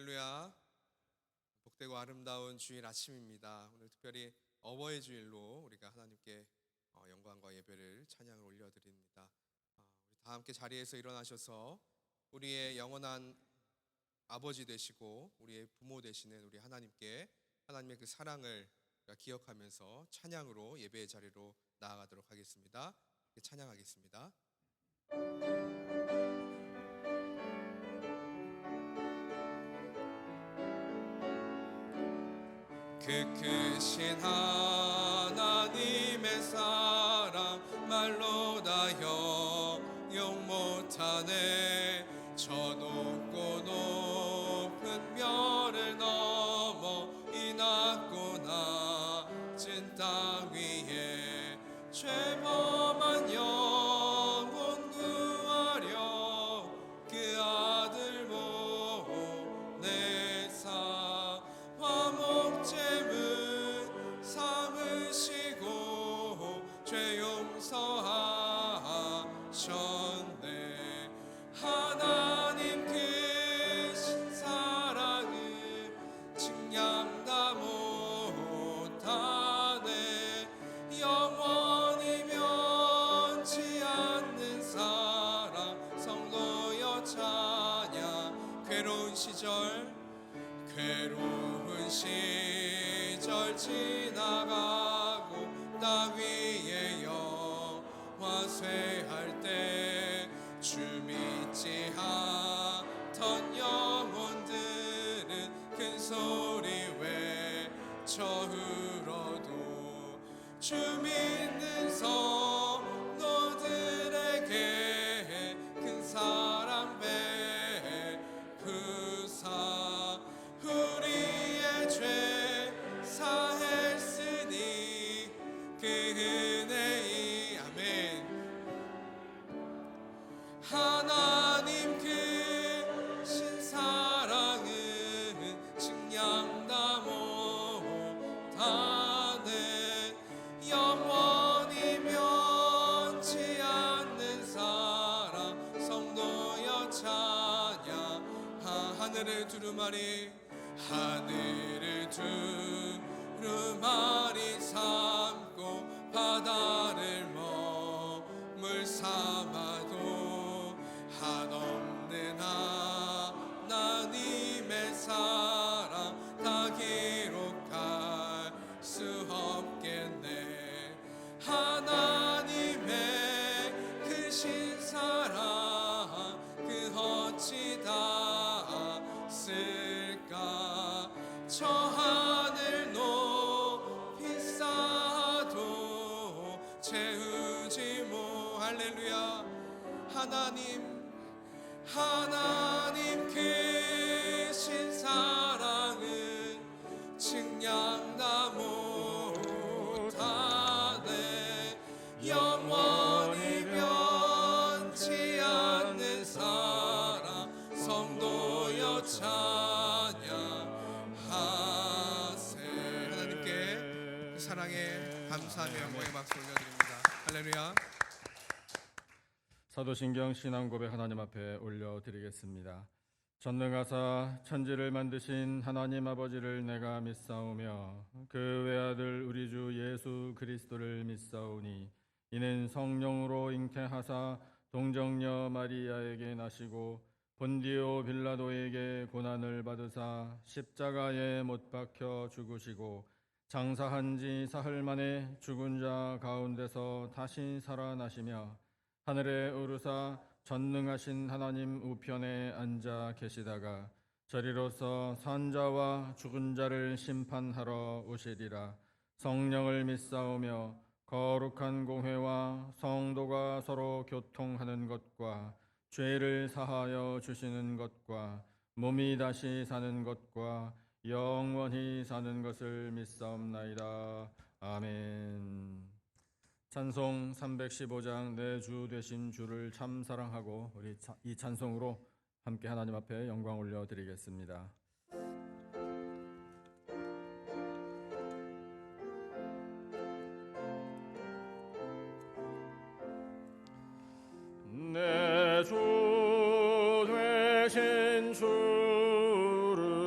할렐루야. 복되고 아름다운 주일 아침입니다. 오늘 특별히 어버이 주일로 우리가 하나님께 영광과 예배를 찬양을 올려드립니다. 우리 다 함께 자리에서 일어나셔서 우리의 영원한 아버지 되시고 우리의 부모 되시는 우리 하나님께 하나님의 그 사랑을 기억하면서 찬양으로 예배의 자리로 나아가도록 하겠습니다. 찬양하겠습니다. 그 크신 하나님의 사랑 말로 다 형용 못하네. 저 높고 높은 별을 넘어 이 낮고 낮은 땅 위에 죄범한 영혼 구하려 그 아들 보내사 화목제물 삼으시고 죄 용서하셨네. 하나님 크신 사랑을 측량 다 못하네. 영원히 변치 않는 사랑 성도여 찬양. 괴로운 시절 지나가고 땅 위에 영화 쇠할 때 주 믿지 않던 영혼들은 큰 소리 외쳐 울어도 주 믿는 성도들에게 큰 사랑 베푸사 우리의 죄 사했으니 그 은혜이 아멘. 하나님 크신 사랑은 측량 다 못하네. 영원히 변치 않는 사랑 성도여 찬양. 하늘을 두루마리 삼고 바다를 머물 삼아도 한없는 하나님의 사랑 다 기록할 수 없겠네. 하나님의 크신 사랑 그 어찌 다 쓸까. 저 하늘 높이 쌓아도 채우지 못. 할렐루야. 하나님 크신 사랑은 측량 다 못하네. 영원히 변치 않는 사랑 성도여 찬양. 하나님께 사랑에 감사하며 영광의 박수 올려드립니다. 할렐루야. 사도신경 신앙고백 하나님 앞에 올려드리겠습니다. 전능하사 천지를 만드신 하나님 아버지를 내가 믿사오며 그 외아들 우리 주 예수 그리스도를 믿사오니 이는 성령으로 잉태하사 동정녀 마리아에게 나시고 본디오 빌라도에게 고난을 받으사 십자가에 못 박혀 죽으시고 장사한 지 사흘 만에 죽은 자 가운데서 다시 살아나시며 하늘에 오르사 전능하신 하나님 우편에 앉아 계시다가 저리로서 산자와 죽은 자를 심판하러 오시리라. 성령을 믿사오며 거룩한 공회와 성도가 서로 교통하는 것과 죄를 사하여 주시는 것과 몸이 다시 사는 것과 영원히 사는 것을 믿사옵나이다. 아멘. 찬송 315장 내 주 되신 주를 참 사랑하고 우리 이 찬송으로 함께 하나님 앞에 영광 올려드리겠습니다. 내 주 되신 주를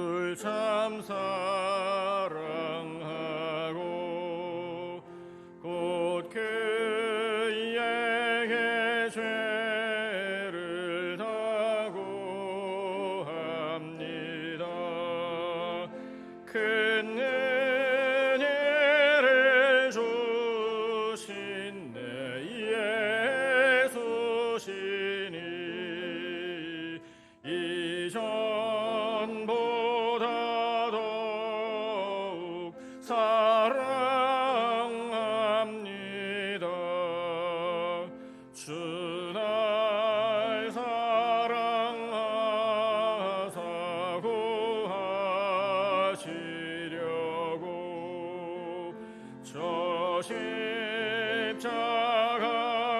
십자가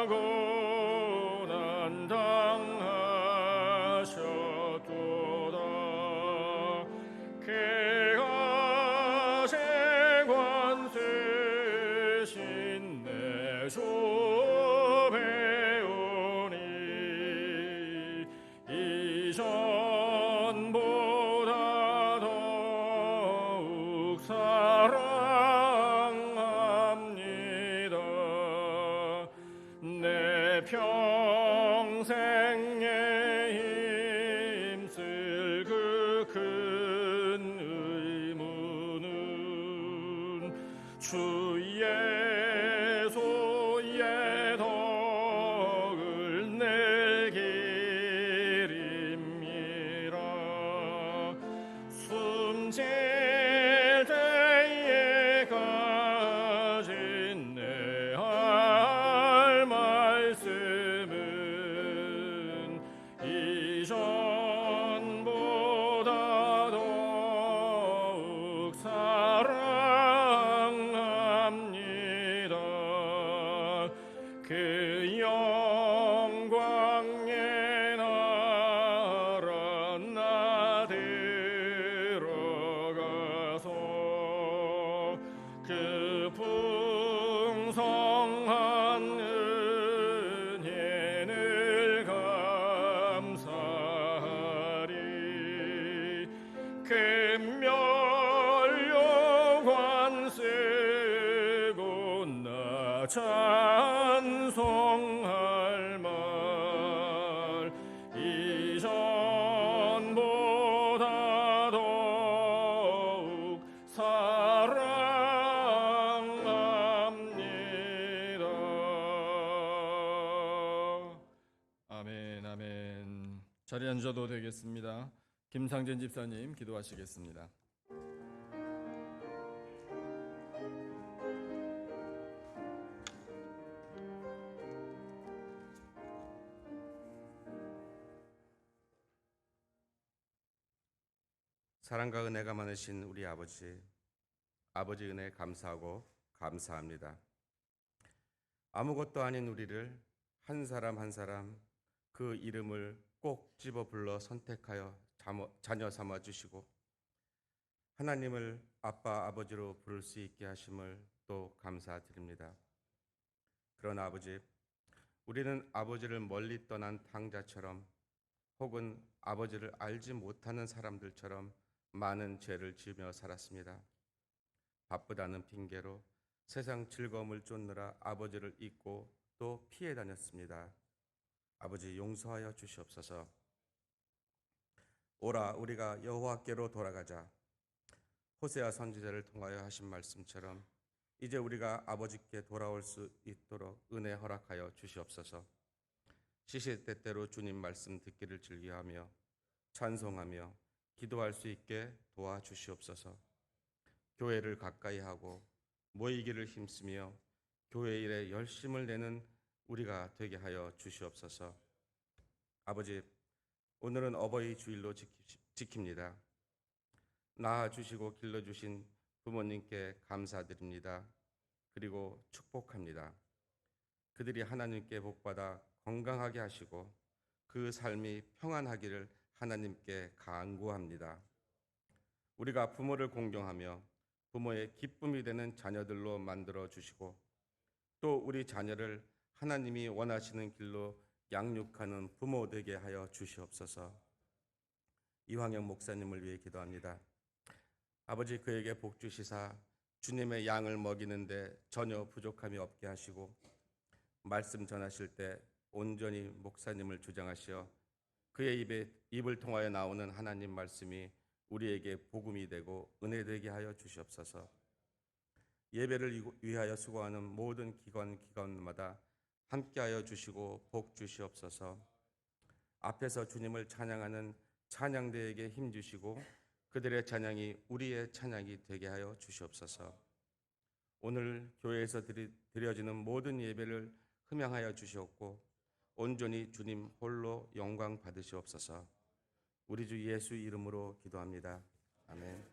고난 당하셨도다. 그가 재관 쓰신 내 주 배우니 이전보다 더욱 사랑합니다. 내 평생에 힘쓸 그 큰 의무는 주 예수의 덕을 낼 길임이라. 숨질 때에 가진 내 할 말씀은 이전보다 더욱 사랑합니다. 그 영광의 나라 나 들어가서 그 풍성한 은혜를 감사하리. 금멸요관 쓰고 나 찬송할 말 이전보다 더욱 사랑합니다. 아멘, 아멘. 자리에 앉아도 되겠습니다. 김상진 집사님 기도하시겠습니다. 사랑과 은혜가 많으신 우리 아버지 은혜 감사하고 감사합니다. 아무것도 아닌 우리를 한 사람 한 사람 그 이름을 꼭 집어 불러 선택하여 자녀 삼아 주시고 하나님을 아빠 아버지로 부를 수 있게 하심을 또 감사드립니다. 그러나 아버지, 우리는 아버지를 멀리 떠난 탕자처럼 혹은 아버지를 알지 못하는 사람들처럼 많은 죄를 지으며 살았습니다. 바쁘다는 핑계로 세상 즐거움을 쫓느라 아버지를 잊고 또 피해 다녔습니다. 아버지 용서하여 주시옵소서. 오라 우리가 여호와께로 돌아가자. 호세아 선지자를 통하여 하신 말씀처럼 이제 우리가 아버지께 돌아올 수 있도록 은혜 허락하여 주시옵소서. 시시때때로 주님 말씀 듣기를 즐겨하며 찬송하며 기도할 수 있게 도와주시옵소서. 교회를 가까이 하고 모이기를 힘쓰며 교회 일에 열심을 내는 우리가 되게 하여 주시옵소서. 아버지, 오늘은 어버이 주일로 지킵니다. 낳아주시고 길러주신 부모님께 감사드립니다. 그리고 축복합니다. 그들이 하나님께 복받아 건강하게 하시고 그 삶이 평안하기를 하나님께 간구합니다. 우리가 부모를 공경하며 부모의 기쁨이 되는 자녀들로 만들어 주시고 또 우리 자녀를 하나님이 원하시는 길로 양육하는 부모 되게 하여 주시옵소서. 이황영 목사님을 위해 기도합니다. 아버지, 그에게 복 주시사 주님의 양을 먹이는데 전혀 부족함이 없게 하시고 말씀 전하실 때 온전히 목사님을 주장하시어 그의 입을 통하여 나오는 하나님 말씀이 우리에게 복음이 되고 은혜 되게 하여 주시옵소서. 예배를 위하여 수고하는 모든 기관마다 함께하여 주시고 복 주시옵소서. 앞에서 주님을 찬양하는 찬양대에게 힘 주시고 그들의 찬양이 우리의 찬양이 되게 하여 주시옵소서. 오늘 교회에서 드려지는 모든 예배를 흠양하여 주시옵고 온전히 주님 홀로 영광 받으시옵소서. 우리 주 예수 이름으로 기도합니다. 아멘.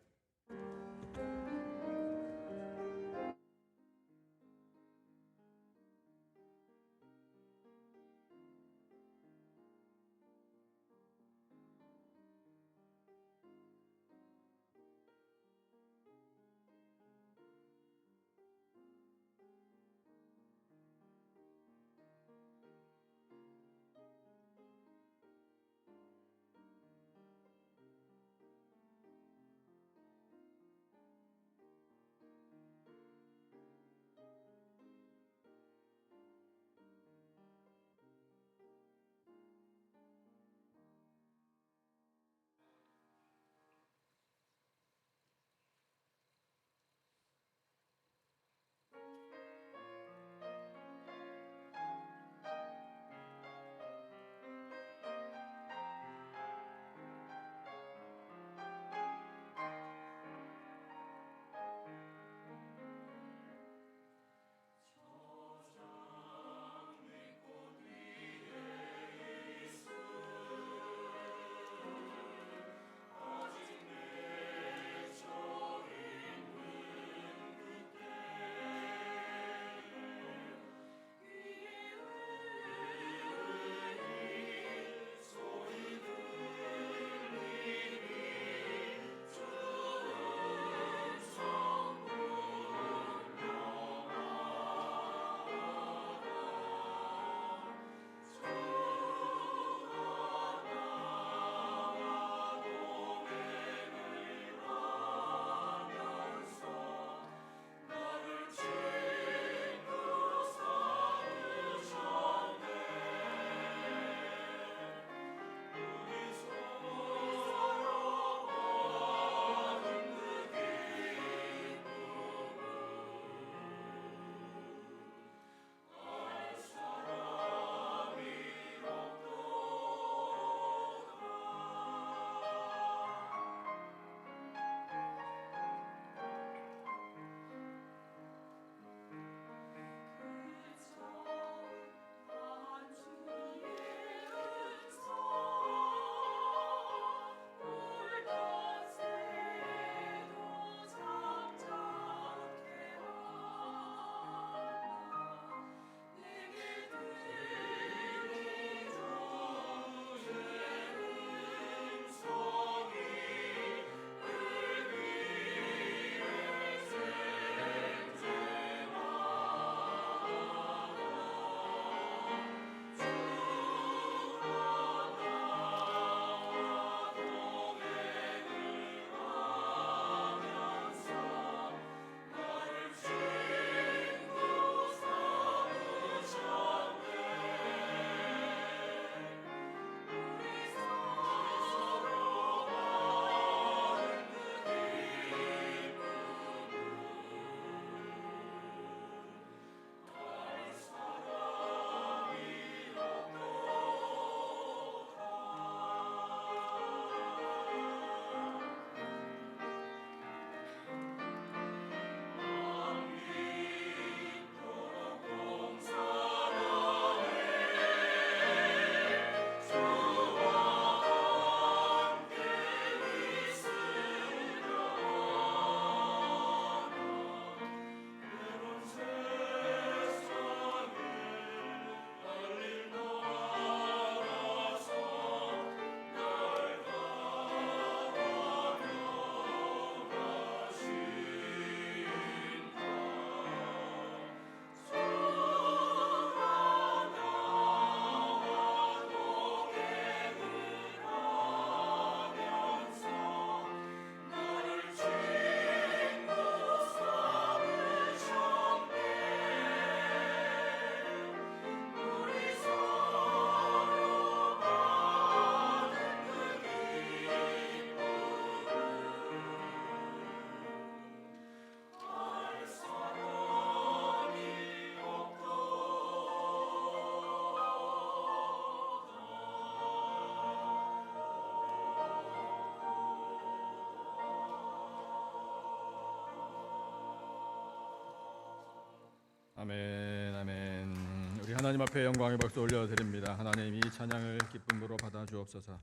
아멘, 아멘. 우리 하나님 앞에 영광의 박수 올려드립니다. 하나님 이 찬양을 기쁨으로 받아 주옵소서.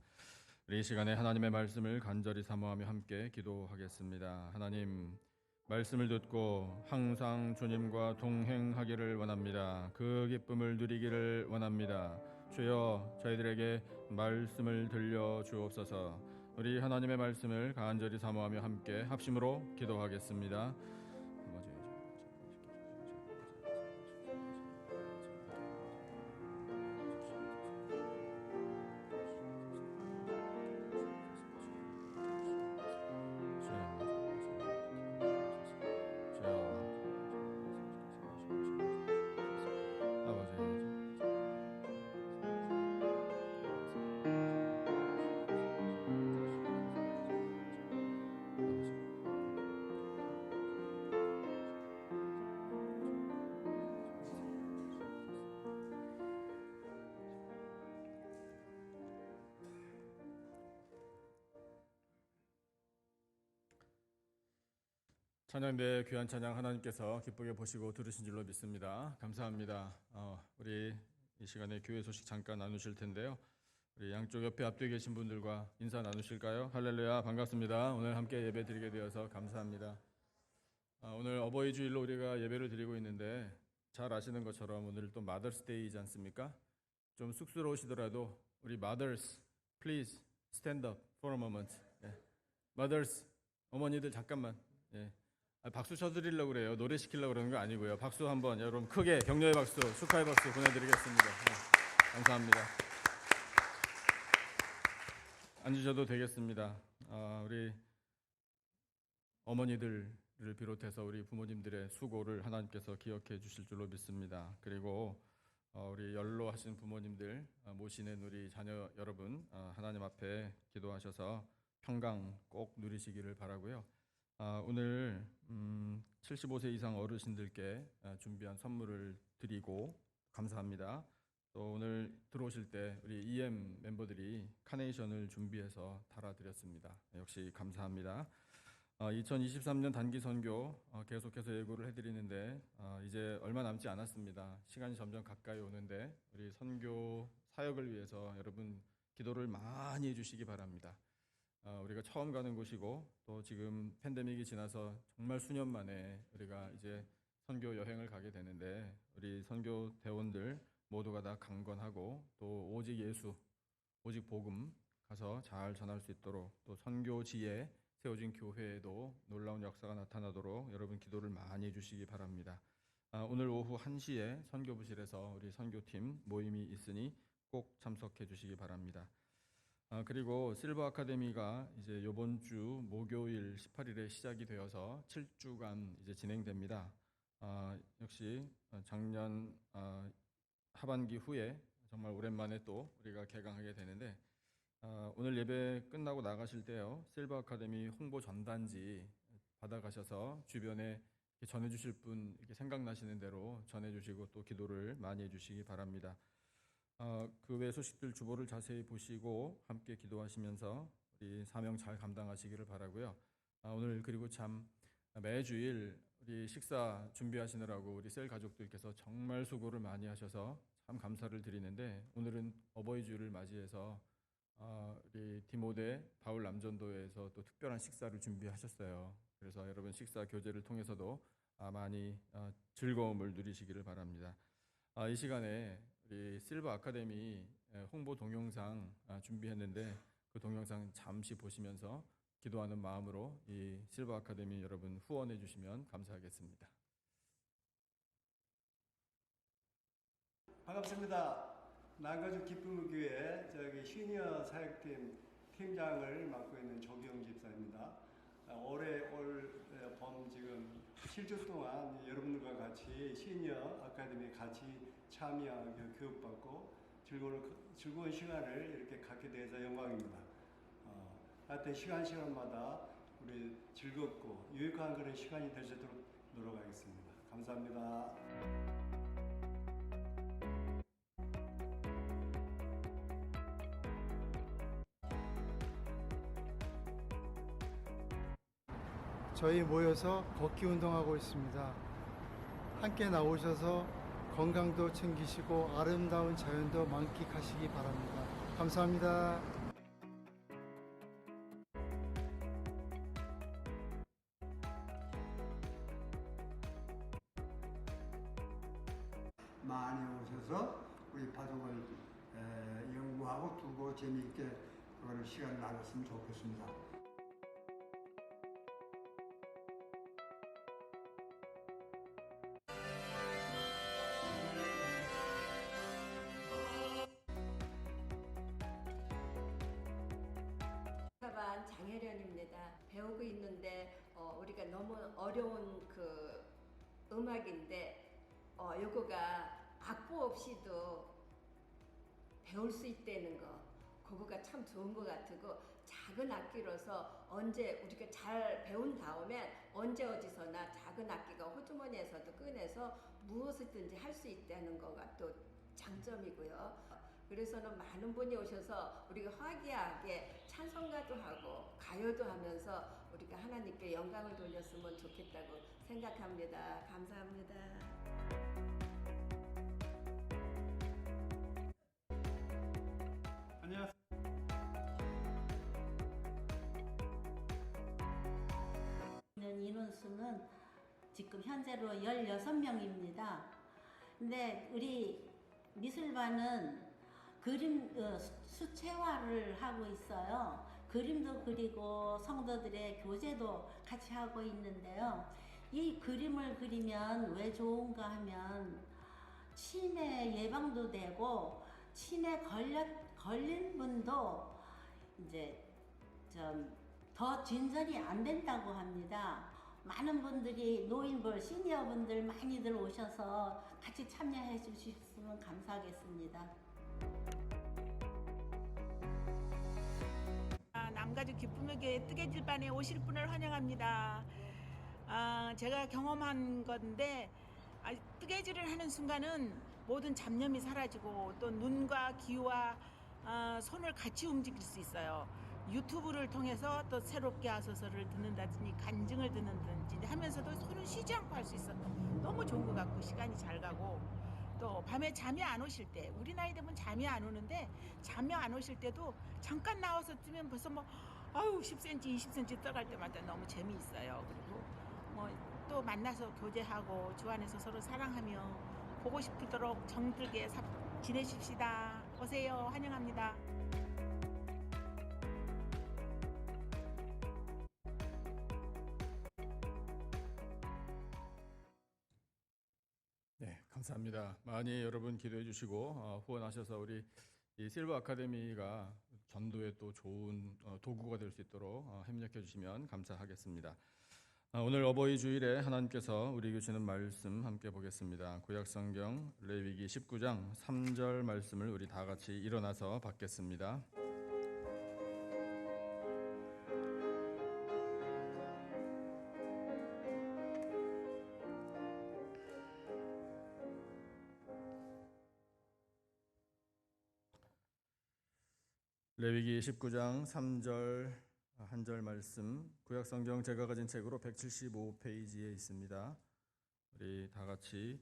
우리 이 시간에 하나님의 말씀을 간절히 사모하며 함께 기도하겠습니다. 하나님, 말씀을 듣고 항상 주님과 동행하기를 원합니다. 그 기쁨을 누리기를 원합니다. 주여, 저희들에게 말씀을 들려 주옵소서. 우리 하나님의 말씀을 간절히 사모하며 함께 합심으로 기도하겠습니다. 찬양대 귀한 찬양 하나님께서 기쁘게 보시고 들으신 줄로 믿습니다. 감사합니다. 우리 이 시간에 교회 소식 잠깐 나누실 텐데요. 우리 양쪽 옆에 앞뒤에 계신 분들과 인사 나누실까요? 할렐루야, 반갑습니다. 오늘 함께 예배 드리게 되어서 감사합니다. 오늘 어버이 주일로 우리가 예배를 드리고 있는데 잘 아시는 것처럼 오늘 또 마더스 데이이지 않습니까? 좀 쑥스러우시더라도 우리 mothers, please stand up for a moment. mothers, 어머니들 잠깐만. 박수 쳐드리려고 그래요. 노래 시키려고 그러는 거 아니고요. 박수 한번 여러분 크게 격려의 박수, 축하의 박수 보내드리겠습니다. 감사합니다. 앉으셔도 되겠습니다. 우리 어머니들을 비롯해서 우리 부모님들의 수고를 하나님께서 기억해 주실 줄로 믿습니다. 그리고 우리 연로하신 부모님들 모시는 우리 자녀 여러분 하나님 앞에 기도하셔서 평강 꼭 누리시기를 바라고요. 오늘 75세 이상 어르신들께 준비한 선물을 드리고 감사합니다. 또 오늘 들어오실 때 우리 EM 멤버들이 카네이션을 준비해서 달아드렸습니다. 역시 감사합니다. 2023년 단기 선교 계속해서 예고를 해드리는데 이제 얼마 남지 않았습니다. 시간이 점점 가까이 오는데 우리 선교 사역을 위해서 여러분 기도를 많이 해주시기 바랍니다. 우리가 처음 가는 곳이고 또 지금 팬데믹이 지나서 정말 수년 만에 우리가 이제 선교 여행을 가게 되는데 우리 선교 대원들 모두가 다 강건하고 또 오직 예수, 오직 복음 가서 잘 전할 수 있도록 또 선교지에 세워진 교회에도 놀라운 역사가 나타나도록 여러분 기도를 많이 해주시기 바랍니다. 오늘 오후 1시에 선교부실에서 우리 선교팀 모임이 있으니 꼭 참석해 주시기 바랍니다. 그리고 실버 아카데미가 이제 이번 주 목요일 18일에 시작이 되어서 7주간 이제 진행됩니다. 역시 작년 하반기 후에 정말 오랜만에 또 우리가 개강하게 되는데 오늘 예배 끝나고 나가실 때요 실버 아카데미 홍보 전단지 받아가셔서 주변에 전해주실 분 이렇게 생각나시는 대로 전해주시고 또 기도를 많이 해주시기 바랍니다. 그 외 소식들 주보를 자세히 보시고 함께 기도하시면서 우리 사명 잘 감당하시기를 바라고요. 오늘 그리고 참 매주일 우리 식사 준비하시느라고 우리 셀 가족들께서 정말 수고를 많이 하셔서 참 감사를 드리는데 오늘은 어버이 주일을 맞이해서 우리 디모데 바울 남전도에서 또 특별한 식사를 준비하셨어요. 그래서 여러분 식사 교제를 통해서도 많이 즐거움을 누리시기를 바랍니다. 이 시간에 우리 실버 아카데미 홍보 동영상 준비했는데 그 동영상 잠시 보시면서 기도하는 마음으로 이 실버 아카데미 여러분 후원해 주시면 감사하겠습니다. 반갑습니다. 남가주 기쁨의 교회 저기 시니어 사역팀 팀장을 맡고 있는 조기영 집사입니다. 올해 올 봄 지금 7주 동안 여러분들과 같이 시니어 아카데미 같이 참여하고 교육받고 즐거운 시간을 이렇게 갖게 돼서 영광입니다. 하여튼 시간마다 우리 즐겁고 유익한 그런 시간이 될 수 있도록 노력하겠습니다. 감사합니다. 저희 모여서 걷기 운동하고 있습니다. 함께 나오셔서 건강도 챙기시고 아름다운 자연도 만끽하시기 바랍니다. 감사합니다. 많이 오셔서 우리 바둑을 연구하고 두고 재미있게 그걸 시간을 나눴으면 좋겠습니다. 반 장혜련입니다. 배우고 있는데 우리가 너무 어려운 그 음악인데 요거가 악보 없이도 배울 수 있다는 거 그거가 참 좋은 것 같고 작은 악기로서 언제 우리가 잘 배운 다음에 언제 어디서나 작은 악기가 호주머니에서도 꺼내서 무엇이든지 할 수 있다는 거가 또 장점이고요. 그래서는 많은 분이 오셔서 우리가 화기애애하게 찬송가도 하고 가요도 하면서 우리가 하나님께 영광을 돌렸으면 좋겠다고 생각합니다. 감사합니다. 안녕하세요. 인원수는 지금 현재로 16명입니다. 근데 우리 미술반은 그림 수채화를 하고 있어요. 그림도 그리고 성도들의 교제도 같이 하고 있는데요. 이 그림을 그리면 왜 좋은가 하면 치매 예방도 되고 치매 걸린 분도 이제 좀 더 진전이 안 된다고 합니다. 많은 분들이 노인분, 시니어분들 많이들 오셔서 같이 참여해 주셨으면 감사하겠습니다. 남가주 기쁨의 교회 뜨개질반에 오실 분을 환영합니다. 제가 경험한 건데 뜨개질을 하는 순간은 모든 잡념이 사라지고 또 눈과 귀와 손을 같이 움직일 수 있어요. 유튜브를 통해서 또 새롭게 하소서를 듣는다든지 간증을 듣는다든지 하면서도 손을 쉬지 않고 할 수 있어서 너무 좋은 것 같고 시간이 잘 가고 또 밤에 잠이 안 오실 때 우리 나이 되면 잠이 안 오는데 잠이 안 오실 때도 잠깐 나와서 뜨면 벌써 뭐 10cm 20cm 떠갈 때마다 너무 재미있어요. 그리고 뭐 또 만나서 교제하고 주 안에서 서로 사랑하며 보고 싶도록 정들게 지내십시다. 오세요. 환영합니다. 네, 감사합니다. 많이 여러분 기도해 주시고 후원하셔서 우리 이 실버 아카데미가 전도에 또 좋은 도구가 될 수 있도록 협력해 주시면 감사하겠습니다. 오늘 어버이 주일에 하나님께서 우리에게 주시는 말씀 함께 보겠습니다. 구약성경 레위기 19장 3절 말씀을 우리 다 같이 일어나서 받겠습니다. 레위기 19장 3절 한 절 말씀 구약성경 제가 가진 책으로 175페이지에 있습니다. 우리 다 같이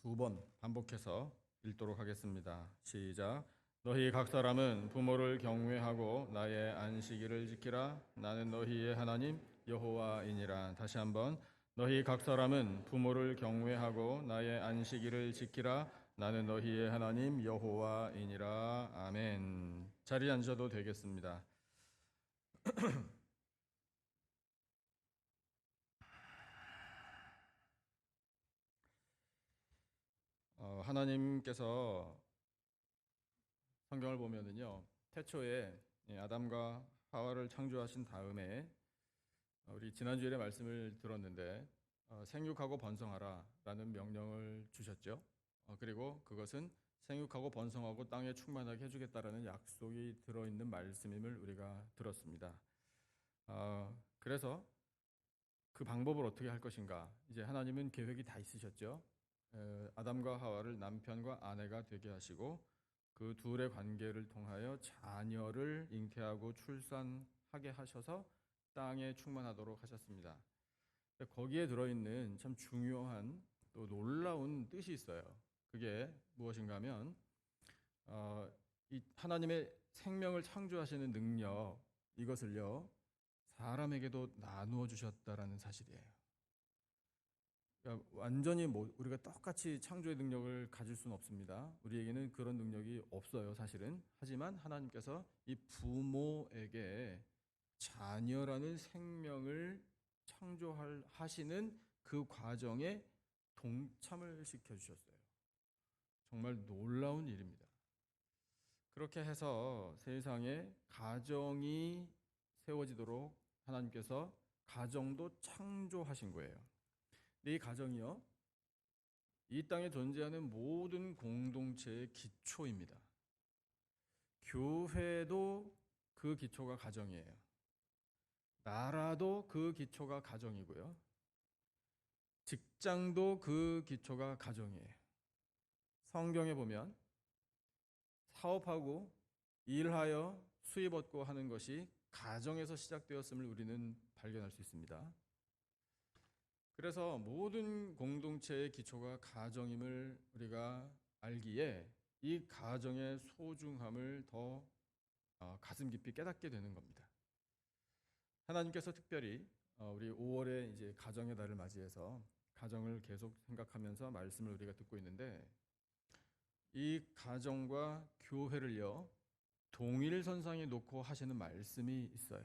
두 번 반복해서 읽도록 하겠습니다. 시작. 너희 각 사람은 부모를 경외하고 나의 안식일을 지키라. 나는 너희의 하나님 여호와이니라. 다시 한번 너희 각 사람은 부모를 경외하고 나의 안식일을 지키라. 나는 너희의 하나님 여호와이니라. 아멘. 자리에 앉아도 되겠습니다. 하나님께서 성경을 보면은요, 태초에 아담과 하와를 창조하신 다음에 우리 지난주에 말씀을 들었는데 생육하고 번성하라라는 명령을 주셨죠. 그리고 그것은 생육하고 번성하고 땅에 충만하게 해주겠다라는 약속이 들어있는 말씀임을 우리가 들었습니다. 그래서 그 방법을 어떻게 할 것인가? 이제 하나님은 계획이 다 있으셨죠. 아담과 하와를 남편과 아내가 되게 하시고 그 둘의 관계를 통하여 자녀를 잉태하고 출산하게 하셔서 땅에 충만하도록 하셨습니다. 거기에 들어있는 참 중요한 또 놀라운 뜻이 있어요. 그게 무엇인가 하면 이 하나님의 생명을 창조하시는 능력, 이것을요 사람에게도 나누어 주셨다라는 사실이에요. 그러니까 완전히 우리가 똑같이 창조의 능력을 가질 수는 없습니다. 우리에게는 그런 능력이 없어요, 사실은. 하지만 하나님께서 이 부모에게 자녀라는 생명을 창조하시는 그 과정에 동참을 시켜주셨어요. 정말 놀라운 일입니다. 그렇게 해서 세상에 가정이 세워지도록 하나님께서 가정도 창조하신 거예요. 근데 이 가정이요, 이 땅에 존재하는 모든 공동체의 기초입니다. 교회도 그 기초가 가정이에요. 나라도 그 기초가 가정이고요. 직장도 그 기초가 가정이에요. 성경에 보면 사업하고 일하여 수입 얻고 하는 것이 가정에서 시작되었음을 우리는 발견할 수 있습니다. 그래서 모든 공동체의 기초가 가정임을 우리가 알기에 이 가정의 소중함을 더 가슴 깊이 깨닫게 되는 겁니다. 하나님께서 특별히 우리 5월에 이제 가정의 달을 맞이해서 가정을 계속 생각하면서 말씀을 우리가 듣고 있는데, 이 가정과 교회를요 동일선상에 놓고 하시는 말씀이 있어요.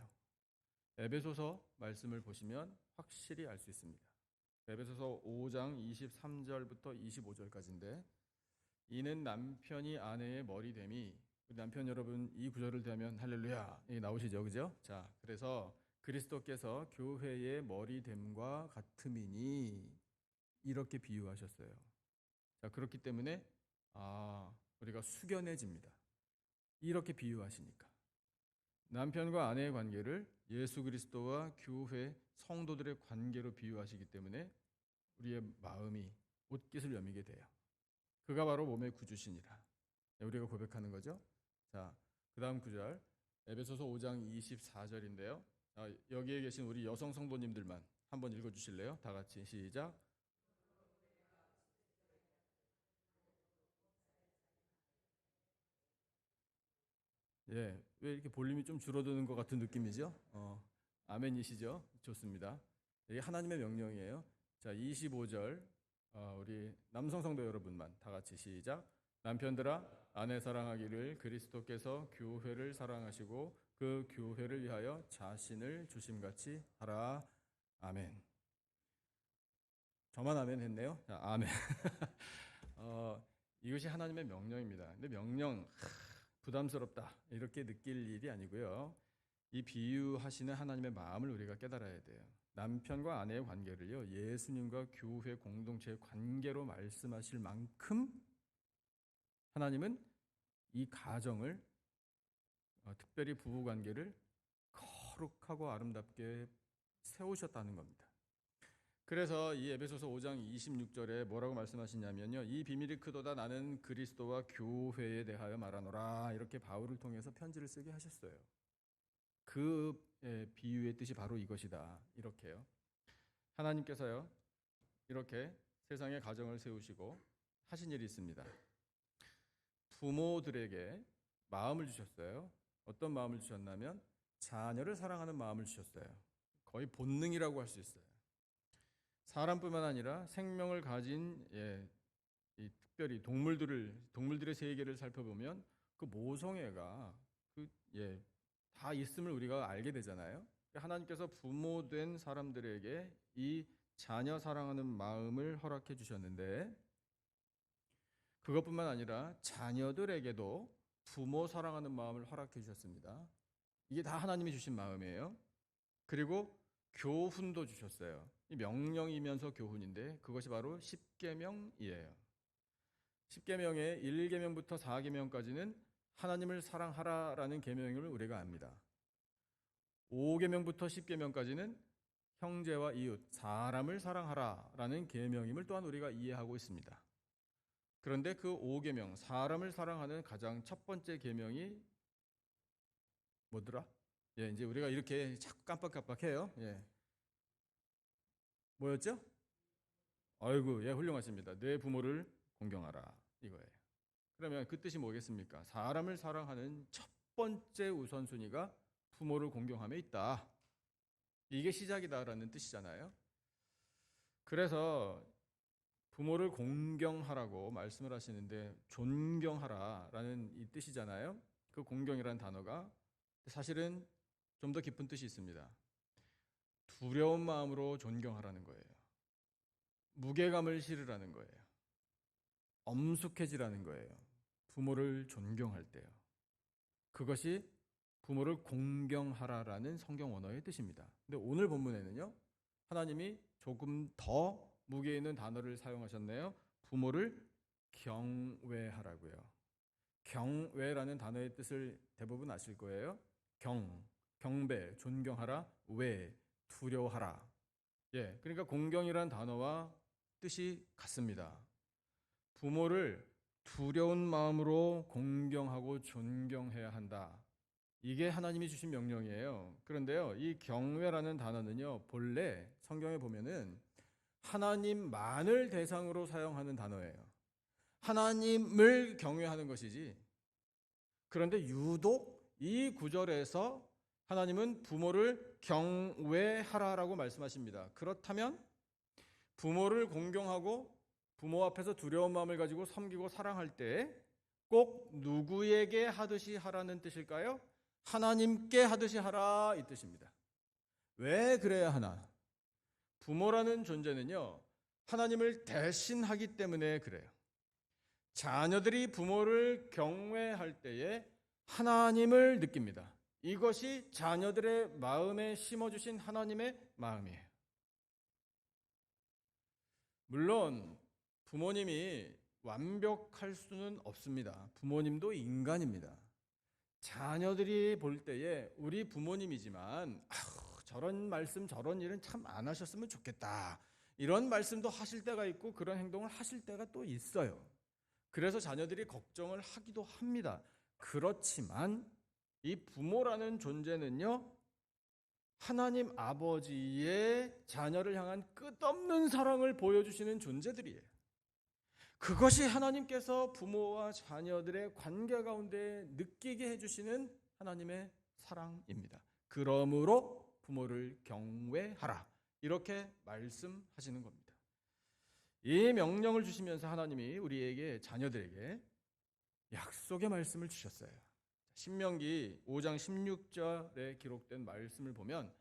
에베소서 말씀을 보시면 확실히 알 수 있습니다. 에베소서 5장 23절부터 25절까지인데, 이는 남편이 아내의 머리됨이, 남편 여러분 이 구절을 대하면 할렐루야 이게 나오시죠, 그죠? 자, 그래서 그리스도께서 교회의 머리됨과 같음이니 이렇게 비유하셨어요. 자, 그렇기 때문에 우리가 숙연해집니다. 이렇게 비유하시니까 남편과 아내의 관계를 예수 그리스도와 교회 성도들의 관계로 비유하시기 때문에 우리의 마음이 옷깃을 여미게 돼요. 그가 바로 몸의 구주시니라. 우리가 고백하는 거죠. 자, 그 다음 구절 에베소서 5장 24절인데요. 여기에 계신 우리 여성 성도님들만 한번 읽어주실래요? 다 같이 시작. 예, 왜 이렇게 볼륨이 좀 줄어드는 것 같은 느낌이죠? 아멘이시죠? 좋습니다. 이게 하나님의 명령이에요. 자, 25절 우리 남성 성도 여러분만 다 같이 시작. 남편들아 아내 사랑하기를 그리스도께서 교회를 사랑하시고 그 교회를 위하여 자신을 주심같이 하라. 아멘. 저만 아멘 했네요. 자, 아멘. 이것이 하나님의 명령입니다. 근데 명령 부담스럽다 이렇게 느낄 일이 아니고요. 이 비유하시는 하나님의 마음을 우리가 깨달아야 돼요. 남편과 아내의 관계를요 예수님과 교회 공동체의 관계로 말씀하실 만큼 하나님은 이 가정을 특별히 부부 관계를 거룩하고 아름답게 세우셨다는 겁니다. 그래서 이 에베소서 5장 26절에 뭐라고 말씀하시냐면요, 이 비밀이 크도다 나는 그리스도와 교회에 대하여 말하노라, 이렇게 바울을 통해서 편지를 쓰게 하셨어요. 그 비유의 뜻이 바로 이것이다. 이렇게요. 하나님께서요 이렇게 세상의 가정을 세우시고 하신 일이 있습니다. 부모들에게 마음을 주셨어요. 어떤 마음을 주셨냐면 자녀를 사랑하는 마음을 주셨어요. 거의 본능이라고 할 수 있어요. 사람뿐만 아니라 생명을 가진 이 특별히 동물들의 세계를 살펴보면 그 모성애가 다 있음을 우리가 알게 되잖아요. 하나님께서 부모된 사람들에게 이 자녀 사랑하는 마음을 허락해 주셨는데, 그것뿐만 아니라 자녀들에게도 부모 사랑하는 마음을 허락해 주셨습니다. 이게 다 하나님이 주신 마음이에요. 그리고 교훈도 주셨어요. 이 명령이면서 교훈인데 그것이 바로 십계명이에요. 십계명의 1계명부터 4계명까지는 하나님을 사랑하라라는 계명을 우리가 압니다. 5계명부터 10계명까지는 형제와 이웃, 사람을 사랑하라라는 계명임을 또한 우리가 이해하고 있습니다. 그런데 그 5계명, 사람을 사랑하는 가장 첫 번째 계명이 뭐더라? 이제 우리가 이렇게 자꾸 깜빡깜빡해요. 뭐였죠? 아이고, 예, 훌륭하십니다. 내 부모를 공경하라 이거예요. 그러면 그 뜻이 뭐겠습니까? 사람을 사랑하는 첫 번째 우선순위가 부모를 공경함에 있다. 이게 시작이다라는 뜻이잖아요. 그래서 부모를 공경하라고 말씀을 하시는데 존경하라라는 이 뜻이잖아요. 그 공경이라는 단어가 사실은 좀 더 깊은 뜻이 있습니다. 두려운 마음으로 존경하라는 거예요. 무게감을 실으라는 거예요. 엄숙해지라는 거예요. 부모를 존경할 때요. 그것이 부모를 공경하라라는 성경 원어의 뜻입니다. 근데 오늘 본문에는요, 하나님이 조금 더 무게 있는 단어를 사용하셨네요. 부모를 경외하라고요. 경외라는 단어의 뜻을 대부분 아실 거예요. 경배, 존경하라, 외, 두려워하라. 예, 그러니까 공경이란 단어와 뜻이 같습니다. 부모를 두려운 마음으로 공경하고 존경해야 한다. 이게 하나님이 주신 명령이에요. 그런데요, 이 경외라는 단어는요, 본래 성경에 보면은 하나님만을 대상으로 사용하는 단어예요. 하나님을 경외하는 것이지. 그런데 유독 이 구절에서 하나님은 부모를 경외하라라고 말씀하십니다. 그렇다면 부모를 공경하고 부모 앞에서 두려운 마음을 가지고 섬기고 사랑할 때 꼭 누구에게 하듯이 하라는 뜻일까요? 하나님께 하듯이 하라 이 뜻입니다. 왜 그래야 하나? 부모라는 존재는요, 하나님을 대신하기 때문에 그래요. 자녀들이 부모를 경외할 때에 하나님을 느낍니다. 이것이 자녀들의 마음에 심어주신 하나님의 마음이에요. 물론 부모님이 완벽할 수는 없습니다. 부모님도 인간입니다. 자녀들이 볼 때에 우리 부모님이지만 저런 말씀 저런 일은 참 안 하셨으면 좋겠다, 이런 말씀도 하실 때가 있고 그런 행동을 하실 때가 또 있어요. 그래서 자녀들이 걱정을 하기도 합니다. 그렇지만 이 부모라는 존재는요, 하나님 아버지의 자녀를 향한 끝없는 사랑을 보여주시는 존재들이에요. 그것이 하나님께서 부모와 자녀들의 관계 가운데 느끼게 해주시는 하나님의 사랑입니다. 그러므로 부모를 경외하라, 이렇게 말씀하시는 겁니다. 이 명령을 주시면서 하나님이 우리에게, 자녀들에게 약속의 말씀을 주셨어요. 신명기 5장 16절에 기록된 말씀을 보면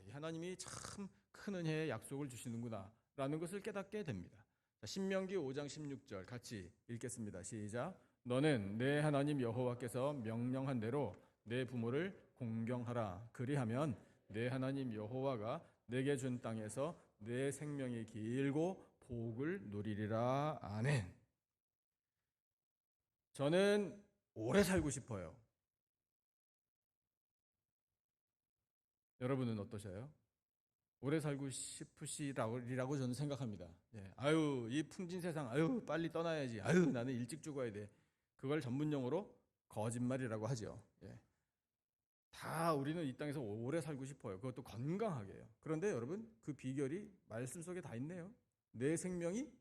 이 하나님이 참 큰 은혜의 약속을 주시는구나 라는 것을 깨닫게 됩니다. 신명기 5장 16절 같이 읽겠습니다. 시작. 너는 내 하나님 여호와께서 명령한 대로 내 부모를 공경하라. 그리하면 내 하나님 여호와가 내게 준 땅에서 내 생명이 길고 복을 누리리라. 아멘. 저는 오래 살고 싶어요. 여러분은 어떠셔요? 오래 살고 싶으시라고 저는 생각합니다. 예. 이 풍진 세상, 빨리 떠나야지. 나는 일찍 죽어야 돼. 그걸 전문용어로 거짓말이라고 하죠. 예. 다 우리는 이 땅에서 오래 살고 싶어요. 그것도 건강하게요. 그런데 여러분, 그 비결이 말씀 속에 다 있네요. 내 생명이,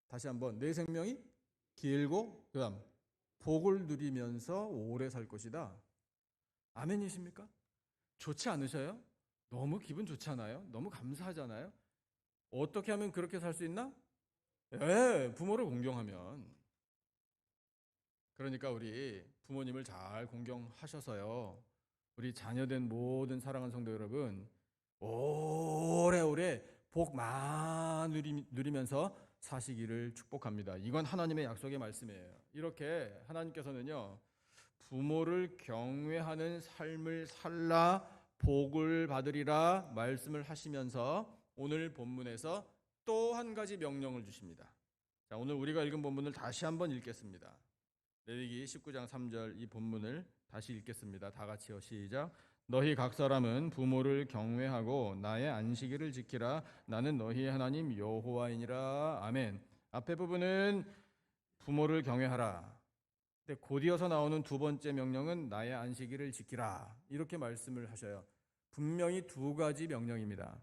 다시 한번, 내 생명이 길고 그다음 복을 누리면서 오래 살 것이다. 아멘이십니까? 좋지 않으셔요? 너무 기분 좋잖아요. 너무 감사하잖아요. 어떻게 하면 그렇게 살 수 있나? 부모를 공경하면. 그러니까 우리 부모님을 잘 공경하셔서요, 우리 자녀된 모든 사랑하는 성도 여러분, 오래오래 복 많이 누리면서 사시기를 축복합니다. 이건 하나님의 약속의 말씀이에요. 이렇게 하나님께서는요, 부모를 경외하는 삶을 살라 복을 받으리라 말씀을 하시면서 오늘 본문에서 또 한 가지 명령을 주십니다. 자, 오늘 우리가 읽은 본문을 다시 한번 읽겠습니다. 레위기 19장 3절 이 본문을 다시 읽겠습니다. 다 같이요. 시작. 너희 각 사람은 부모를 경외하고 나의 안식일을 지키라. 나는 너희의 하나님 여호와이니라. 아멘. 앞에 부분은 부모를 경외하라. 근데 곧이어서 나오는 두 번째 명령은 나의 안식일을 지키라. 이렇게 말씀을 하셔요. 분명히 두 가지 명령입니다.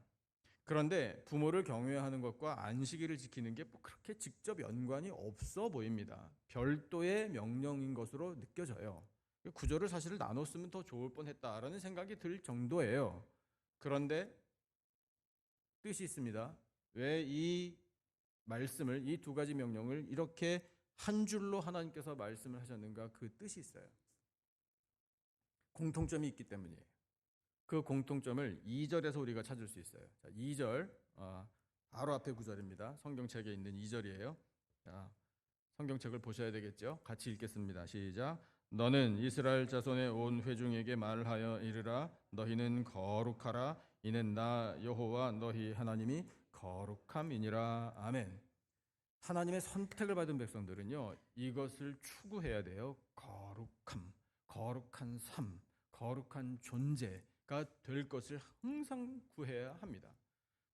그런데 부모를 경외하는 것과 안식일을 지키는 게 뭐 그렇게 직접 연관이 없어 보입니다. 별도의 명령인 것으로 느껴져요. 구절을 사실 나눴으면 더 좋을 뻔했다라는 생각이 들 정도예요. 그런데 뜻이 있습니다. 왜 이 말씀을, 이 두 가지 명령을 이렇게 한 줄로 하나님께서 말씀을 하셨는가? 그 뜻이 있어요. 공통점이 있기 때문이에요. 그 공통점을 2절에서 우리가 찾을 수 있어요. 자, 2절, 바로 앞에 구절입니다. 성경책에 있는 2절이에요. 자, 성경책을 보셔야 되겠죠? 같이 읽겠습니다. 시작. 너는 이스라엘 자손의 온 회중에게 말하여 이르라. 너희는 거룩하라. 이는 나 여호와 너희 하나님이 거룩함이니라. 아멘. 하나님의 선택을 받은 백성들은요, 이것을 추구해야 돼요. 거룩함, 거룩한 삶, 거룩한 존재가 될 것을 항상 구해야 합니다.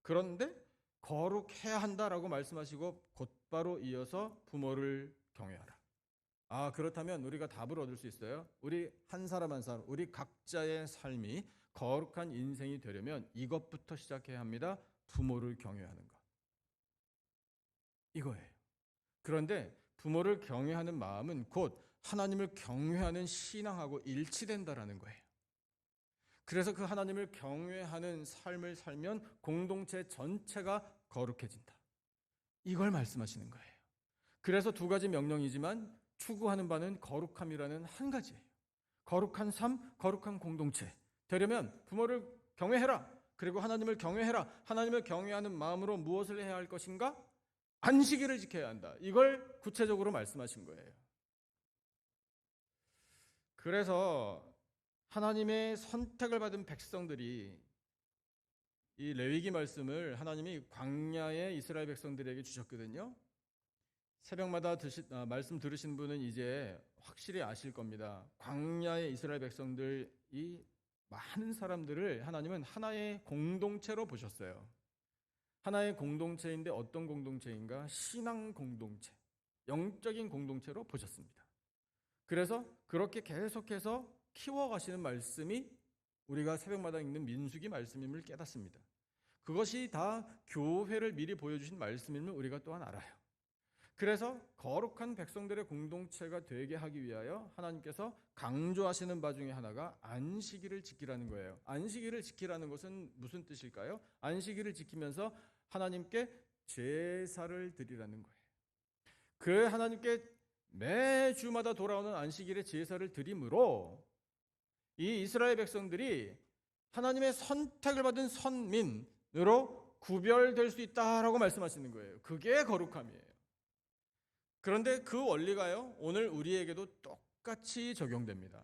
그런데 거룩해야 한다라고 말씀하시고 곧바로 이어서 부모를 경외하라. 그렇다면 우리가 답을 얻을 수 있어요. 우리 한 사람 한 사람, 우리 각자의 삶이 거룩한 인생이 되려면 이것부터 시작해야 합니다. 부모를 경외하는 것. 이거예요. 그런데 부모를 경외하는 마음은 곧 하나님을 경외하는 신앙하고 일치된다라는 거예요. 그래서 그 하나님을 경외하는 삶을 살면 공동체 전체가 거룩해진다. 이걸 말씀하시는 거예요. 그래서 두 가지 명령이지만 추구하는 바는 거룩함이라는 한 가지예요. 거룩한 삶, 거룩한 공동체 되려면 부모를 경외해라. 그리고 하나님을 경외해라. 하나님을 경외하는 마음으로 무엇을 해야 할 것인가? 안식일을 지켜야 한다. 이걸 구체적으로 말씀하신 거예요. 그래서 하나님의 선택을 받은 백성들이 이 레위기 말씀을 하나님이 광야의 이스라엘 백성들에게 주셨거든요. 새벽마다 말씀 들으신 분은 이제 확실히 아실 겁니다. 광야의 이스라엘 백성들이 많은 사람들을 하나님은 하나의 공동체로 보셨어요. 하나의 공동체인데 어떤 공동체인가? 신앙 공동체, 영적인 공동체로 보셨습니다. 그래서 그렇게 계속해서 키워가시는 말씀이 우리가 새벽마다 읽는 민수기 말씀임을 깨닫습니다. 그것이 다 교회를 미리 보여주신 말씀임을 우리가 또한 알아요. 그래서 거룩한 백성들의 공동체가 되게 하기 위하여 하나님께서 강조하시는 바 중에 하나가 안식일을 지키라는 거예요. 안식일을 지키라는 것은 무슨 뜻일까요? 안식일을 지키면서 하나님께 제사를 드리라는 거예요. 그 하나님께 매주마다 돌아오는 안식일에 제사를 드림으로 이 이스라엘 백성들이 하나님의 선택을 받은 선민으로 구별될 수 있다라고 말씀하시는 거예요. 그게 거룩함이에요. 그런데 그 원리가요, 오늘 우리에게도 똑같이 적용됩니다.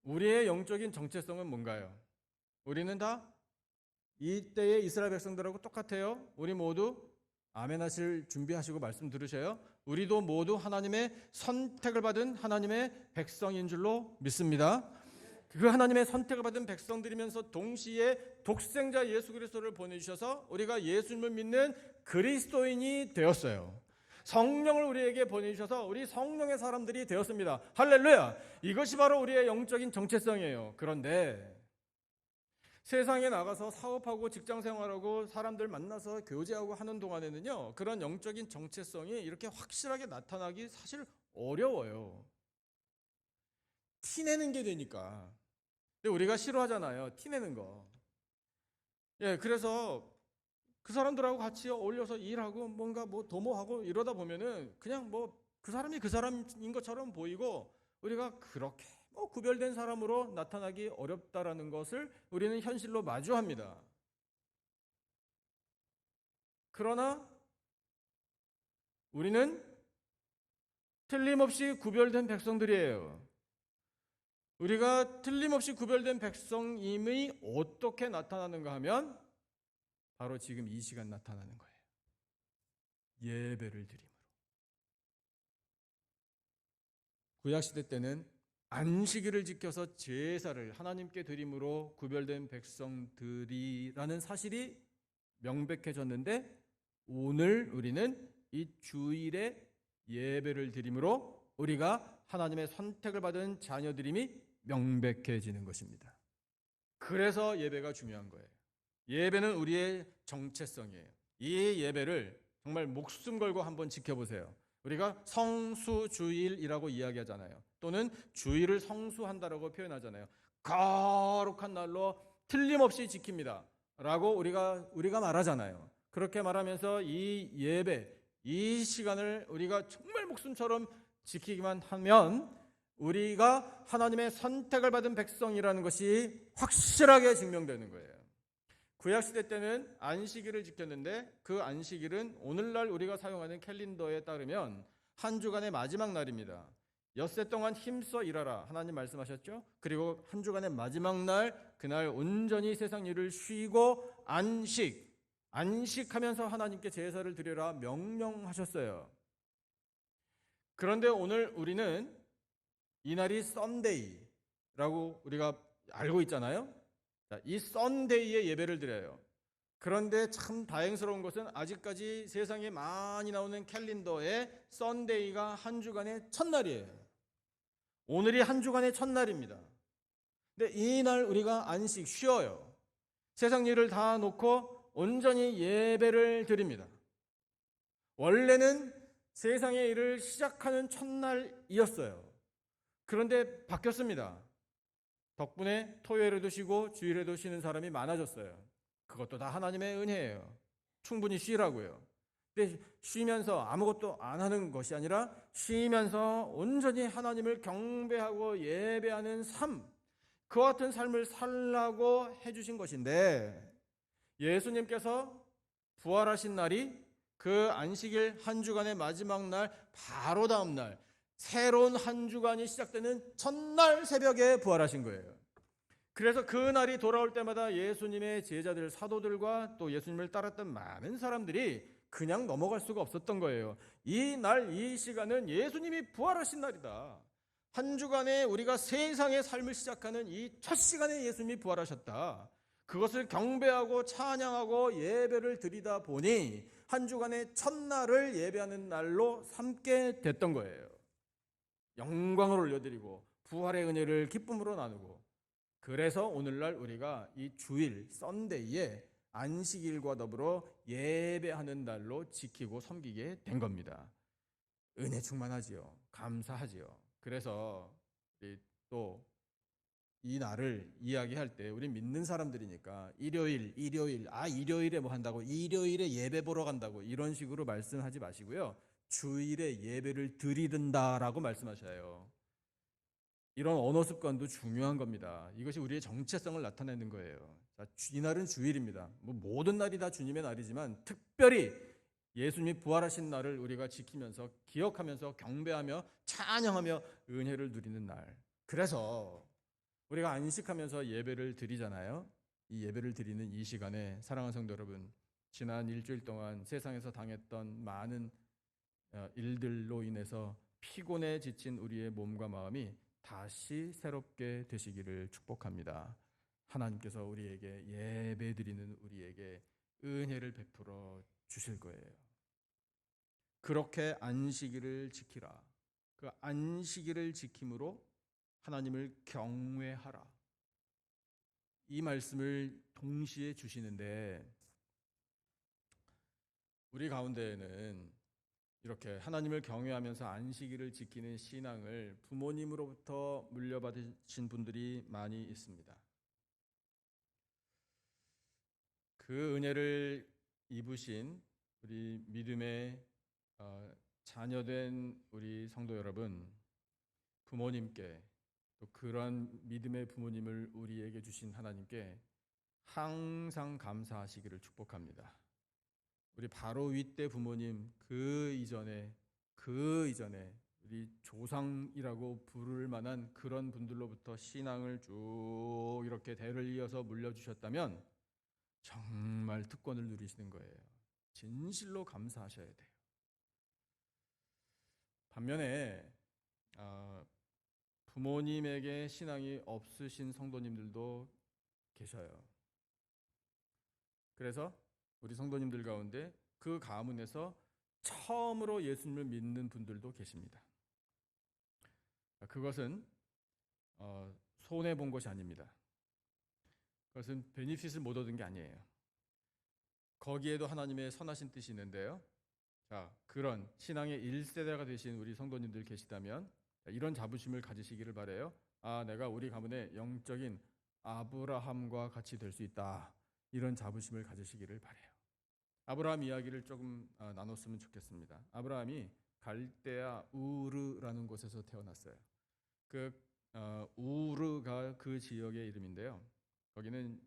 우리의 영적인 정체성은 뭔가요? 우리는 다 이때의 이스라엘 백성들하고 똑같아요. 우리 모두 아멘 하실 준비하시고 말씀 들으셔요. 우리도 모두 하나님의 선택을 받은 하나님의 백성인 줄로 믿습니다. 그 하나님의 선택을 받은 백성들이면서 동시에 독생자 예수 그리스도를 보내주셔서 우리가 예수님을 믿는 그리스도인이 되었어요. 성령을 우리에게 보내주셔서 우리 성령의 사람들이 되었습니다. 할렐루야! 이것이 바로 우리의 영적인 정체성이에요. 그런데 세상에 나가서 사업하고 직장생활하고 사람들 만나서 교제하고 하는 동안에는요, 그런 영적인 정체성이 이렇게 확실하게 나타나기 사실 어려워요. 티내는 게 되니까. 근데 우리가 싫어하잖아요, 티내는 거. 그래서 그 사람들하고 같이 어울려서 일하고 뭔가 뭐 도모하고 이러다 보면은 그냥 뭐 그 사람이 그 사람인 것처럼 보이고 우리가 그렇게 구별된 사람으로 나타나기 어렵다라는 것을 우리는 현실로 마주합니다. 그러나 우리는 틀림없이 구별된 백성들이에요. 우리가 틀림없이 구별된 백성임이 어떻게 나타나는가 하면 바로 지금 이 시간 나타나는 거예요. 예배를 드림으로. 구약시대 때는 안식일을 지켜서 제사를 하나님께 드림으로 구별된 백성들이라는 사실이 명백해졌는데, 오늘 우리는 이 주일에 예배를 드림으로 우리가 하나님의 선택을 받은 자녀들임이 명백해지는 것입니다. 그래서 예배가 중요한 거예요. 예배는 우리의 정체성이에요. 이 예배를 정말 목숨 걸고 한번 지켜보세요. 우리가 성수주일이라고 이야기하잖아요. 또는 주일을 성수한다라고 표현하잖아요. 거룩한 날로 틀림없이 지킵니다 라고 우리가 말하잖아요. 그렇게 말하면서 이 예배, 이 시간을 우리가 정말 목숨처럼 지키기만 하면 우리가 하나님의 선택을 받은 백성이라는 것이 확실하게 증명되는 거예요. 구약시대 때는 안식일을 지켰는데 그 안식일은 오늘날 우리가 사용하는 캘린더에 따르면 한 주간의 마지막 날입니다. 엿새 동안 힘써 일하라 하나님 말씀하셨죠. 그리고 한 주간의 마지막 날 그날 온전히 세상 일을 쉬고 안식하면서 하나님께 제사를 드려라 명령하셨어요. 그런데 오늘 우리는 이날이 썬데이라고 우리가 알고 있잖아요. 이 썬데이에 예배를 드려요. 그런데 참 다행스러운 것은 아직까지 세상에 많이 나오는 캘린더에 썬데이가 한 주간의 첫날이에요. 오늘이 한 주간의 첫날입니다. 근데 이날 우리가 안식 쉬어요. 세상 일을 다 놓고 온전히 예배를 드립니다. 원래는 세상의 일을 시작하는 첫날이었어요. 그런데 바뀌었습니다. 덕분에 토요일에도 쉬고 주일에도 쉬는 사람이 많아졌어요. 그것도 다 하나님의 은혜예요. 충분히 쉬라고요. 근데 쉬면서 아무것도 안 하는 것이 아니라 쉬면서 온전히 하나님을 경배하고 예배하는 삶, 그와 같은 삶을 살라고 해주신 것인데 예수님께서 부활하신 날이 그 안식일 한 주간의 마지막 날 바로 다음 날 새로운 한 주간이 시작되는 첫날 새벽에 부활하신 거예요. 그래서 그 날이 돌아올 때마다 예수님의 제자들, 사도들과 또 예수님을 따랐던 많은 사람들이 그냥 넘어갈 수가 없었던 거예요. 이 날, 이 시간은 예수님이 부활하신 날이다. 한 주간에 우리가 세상의 삶을 시작하는 이 첫 시간에 예수님이 부활하셨다. 그것을 경배하고 찬양하고 예배를 드리다 보니 한 주간의 첫날을 예배하는 날로 삼게 됐던 거예요. 영광을 올려드리고 부활의 은혜를 기쁨으로 나누고, 그래서 오늘날 우리가 이 주일 썬데이에 안식일과 더불어 예배하는 날로 지키고 섬기게 된 겁니다. 은혜 충만하지요. 감사하지요. 그래서 또 이 날을 이야기할 때 우리 믿는 사람들이니까 일요일에 뭐 한다고, 일요일에 예배 보러 간다고 이런 식으로 말씀하지 마시고요. 주일에 예배를 드리는다라고 말씀하셔요. 이런 언어 습관도 중요한 겁니다. 이것이 우리의 정체성을 나타내는 거예요. 자, 이날은 주일입니다. 모든 날이 다 주님의 날이지만 특별히 예수님이 부활하신 날을 우리가 지키면서 기억하면서 경배하며 찬양하며 은혜를 누리는 날. 그래서 우리가 안식하면서 예배를 드리잖아요. 이 예배를 드리는 이 시간에 사랑하는 성도 여러분, 지난 일주일 동안 세상에서 당했던 많은 일들로 인해서 피곤에 지친 우리의 몸과 마음이 다시 새롭게 되시기를 축복합니다. 하나님께서 우리에게 예배드리는 우리에게 은혜를 베풀어 주실 거예요. 그렇게 안식일을 지키라. 그 안식일을 지킴으로 하나님을 경외하라. 이 말씀을 동시에 주시는데 우리 가운데에는 이렇게 하나님을 경외하면서 안식일을 지키는 신앙을 부모님으로부터 물려받으신 분들이 많이 있습니다. 그 은혜를 입으신 우리 믿음의 자녀된 우리 성도 여러분, 부모님께 또 그러한 믿음의 부모님을 우리에게 주신 하나님께 항상 감사하시기를 축복합니다. 우리 바로 윗대 부모님, 그 이전에 우리 조상이라고 부를 만한 그런 분들로부터 신앙을 쭉 이렇게 대를 이어서 물려주셨다면 정말 특권을 누리시는 거예요. 진실로 감사하셔야 돼요. 반면에 부모님에게 신앙이 없으신 성도님들도 계셔요. 그래서 우리 성도님들 가운데 그 가문에서 처음으로 예수님을 믿는 분들도 계십니다. 그것은 손해 본 것이 아닙니다. 그것은 베니핏을 못 얻은 게 아니에요. 거기에도 하나님의 선하신 뜻이 있는데요. 자, 그런 신앙의 1세대가 되신 우리 성도님들 계시다면 이런 자부심을 가지시기를 바라요. 아, 내가 우리 가문의 영적인 아브라함과 같이 될 수 있다. 이런 자부심을 가지시기를 바라요. 아브라함 이야기를 조금 나눴으면 좋겠습니다. 아브라함이 갈대아 우르라는 곳에서 태어났어요. 우르가 그 지역의 이름인데요. 거기는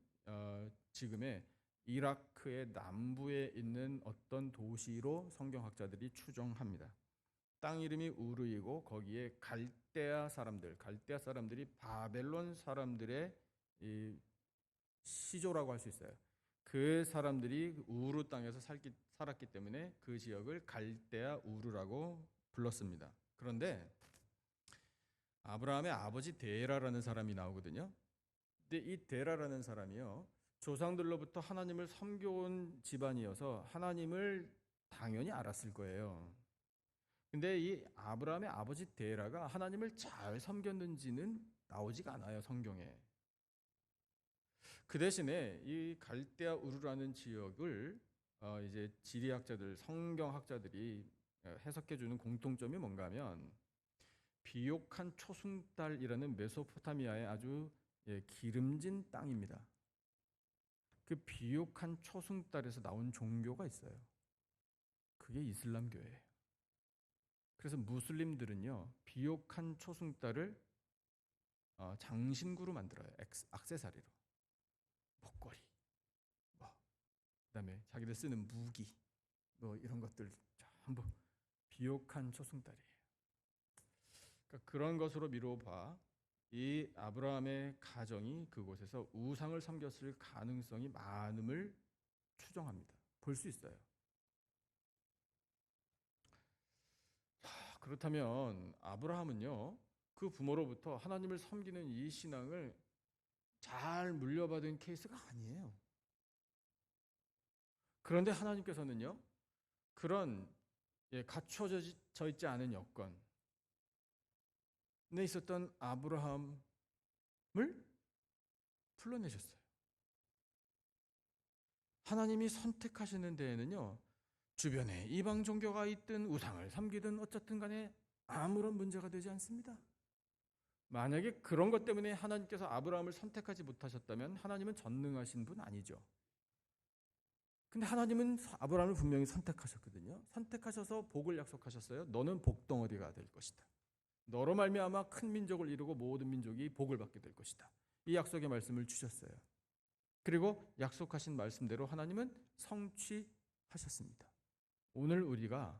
지금의 이라크의 남부에 있는 어떤 도시로 성경학자들이 추정합니다. 땅 이름이 우르이고 거기에 갈대아 사람들이 바벨론 사람들의 이 시조라고 할 수 있어요. 그 사람들이 우르 땅에서 살았기 때문에 그 지역을 갈대아 우르라고 불렀습니다. 그런데 아브라함의 아버지 데라라는 사람이 나오거든요. 근데 이 데라라는 사람이요, 조상들로부터 하나님을 섬겨온 집안이어서 하나님을 당연히 알았을 거예요. 근데 이 아브라함의 아버지 데라가 하나님을 잘 섬겼는지는 나오지가 않아요, 성경에. 그 대신에 이 갈대아 우르라는 지역을 이제 지리학자들, 성경학자들이 해석해 주는 공통점이 뭔가 하면 비옥한 초승달이라는 메소포타미아의 아주 기름진 땅입니다. 그 비옥한 초승달에서 나온 종교가 있어요. 그게 이슬람교예요. 그래서 무슬림들은요, 비옥한 초승달을 장신구로 만들어요. 액세서리로. 목걸이, 그다음에 자기들 쓰는 무기, 이런 것들 전부 비옥한 초승달이에요. 그러니까 그런 것으로 미뤄봐 이 아브라함의 가정이 그곳에서 우상을 섬겼을 가능성이 많음을 추정합니다. 볼 수 있어요. 그렇다면 아브라함은요, 그 부모로부터 하나님을 섬기는 이 신앙을 잘 물려받은 케이스가 아니에요. 그런데 하나님께서는요, 그런 갖춰져 있지 않은 여건에 있었던 아브라함을 불러내셨어요. 하나님이 선택하시는 데에는요, 주변에 이방 종교가 있든 우상을 섬기든 어쨌든 간에 아무런 문제가 되지 않습니다. 만약에 그런 것 때문에 하나님께서 아브라함을 선택하지 못하셨다면 하나님은 전능하신 분 아니죠. 근데 하나님은 아브라함을 분명히 선택하셨거든요. 선택하셔서 복을 약속하셨어요. 너는 복덩어리가 될 것이다. 너로 말미암아 큰 민족을 이루고 모든 민족이 복을 받게 될 것이다. 이 약속의 말씀을 주셨어요. 그리고 약속하신 말씀대로 하나님은 성취하셨습니다. 오늘 우리가